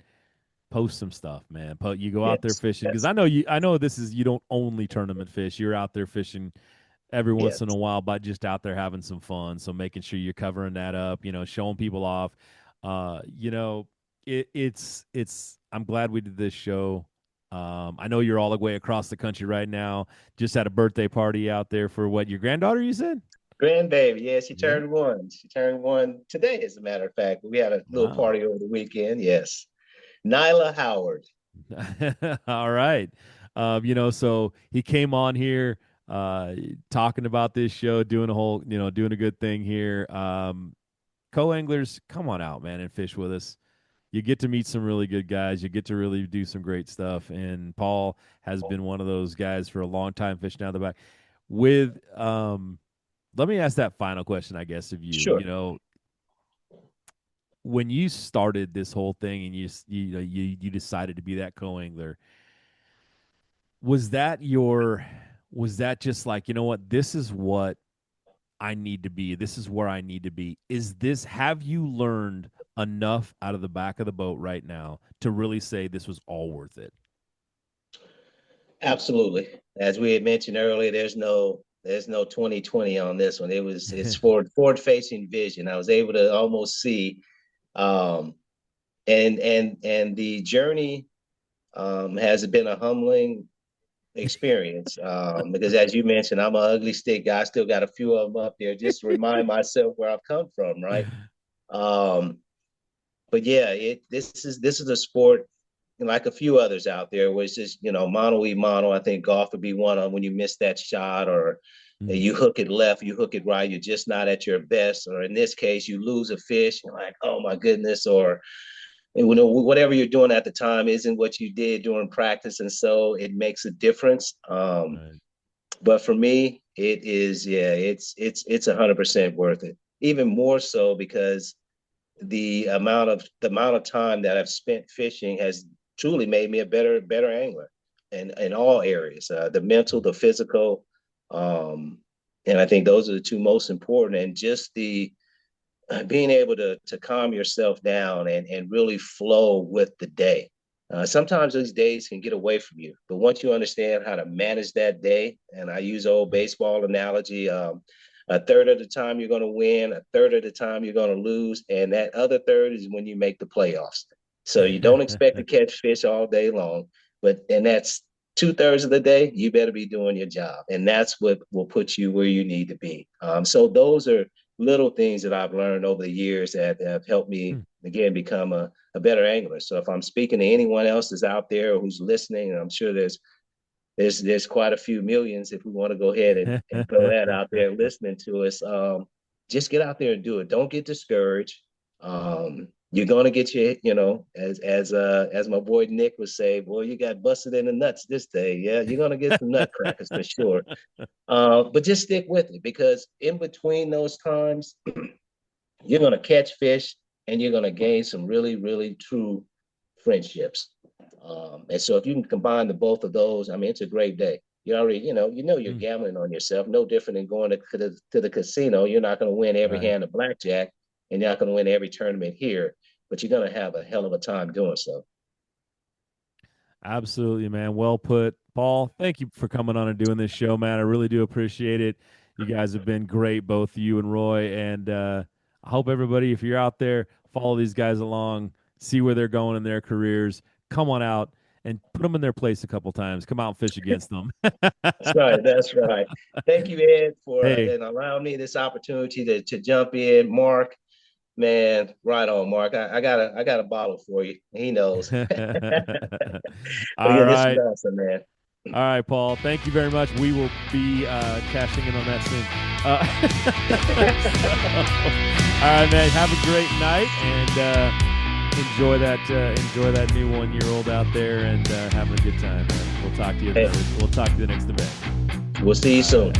post some stuff, man. You go out there fishing, because I know this is, you don't only tournament fish. You're out there fishing every once in a while, but just out there having some fun. So making sure you're covering that up, showing people off. It's I'm glad we did this show. I know you're all the way across the country right now. Just had a birthday party out there for what, your granddaughter, you said? Grandbaby, yeah, she turned one. She turned one today, as a matter of fact. We had a little party over the weekend. Yes. Nyla Howard. All right. So he came on here talking about this show, doing a good thing here. Co-anglers, come on out, man, and fish with us. You get to meet some really good guys. You get to really do some great stuff. And Paul has been one of those guys for a long time fishing out the back. Let me ask that final question, I guess, of you. Sure. When you started this whole thing and you decided to be that co-angler, was that just like, you know what, this is what I need to be, this is where I need to be? Have you learned enough out of the back of the boat right now to really say this was all worth it? Absolutely. As we had mentioned earlier, there's no 2020 on this one. It's forward facing vision. I was able to almost see, and the journey has been a humbling experience, because as you mentioned, I'm an ugly stick guy. I still got a few of them up there just to remind myself where I've come from, right? But yeah, this is a sport like a few others out there where it's just, mono e mono. I think golf would be one on when you miss that shot, or you hook it left, you hook it right, you're just not at your best, or in this case, you lose a fish, you're like, oh my goodness, or whatever you're doing at the time isn't what you did during practice, and so it makes a difference. Right. But for me, it is, it's 100% worth it. Even more so because the amount of time that I've spent fishing has truly made me a better angler in all areas, the mental, the physical, and I think those are the two most important. And just the being able to calm yourself down and really flow with the day. Sometimes those days can get away from you, but once you understand how to manage that day, and I use old baseball analogy, a third of the time you're going to win, a third of the time you're going to lose, and that other third is when you make the playoffs. So you don't expect to catch fish all day long, and that's 2/3 of the day, you better be doing your job, and that's what will put you where you need to be. So those are little things that I've learned over the years that have helped me, again, become a better angler. So if I'm speaking to anyone else that's out there who's listening, and I'm sure there's quite a few millions, if we want to go ahead and throw that out there listening to us, just get out there and do it. Don't get discouraged. You're going to get as my boy Nick would say, boy, you got busted in the nuts this day. Yeah, you're going to get some nutcrackers for sure. But just stick with it, because in between those times, you're going to catch fish and you're going to gain some really, really true friendships. And so if you can combine the both of those, I mean, it's a great day. You already, you're gambling on yourself. No different than going to the casino. You're not going to win every hand of blackjack, and you're not going to win every tournament here, but you're going to have a hell of a time doing so. Absolutely, man. Well put. Paul, thank you for coming on and doing this show, man. I really do appreciate it. You guys have been great, both you and Roy. And I hope everybody, if you're out there, follow these guys along, see where they're going in their careers. Come on out and put them in their place a couple times. Come out and fish against them. That's right. That's right. Thank you, Ed, for and allowing me this opportunity to jump in. Mark, man, right on, Mark. I got a bottle for you. He knows. All right. right. This is awesome, man. All right, Paul. Thank you very much. We will be cashing in on that soon. All right, man. Have a great night and enjoy that new 1-year-old out there and having a good time, man. We'll talk to you. We'll talk to you the next event. We'll see you soon.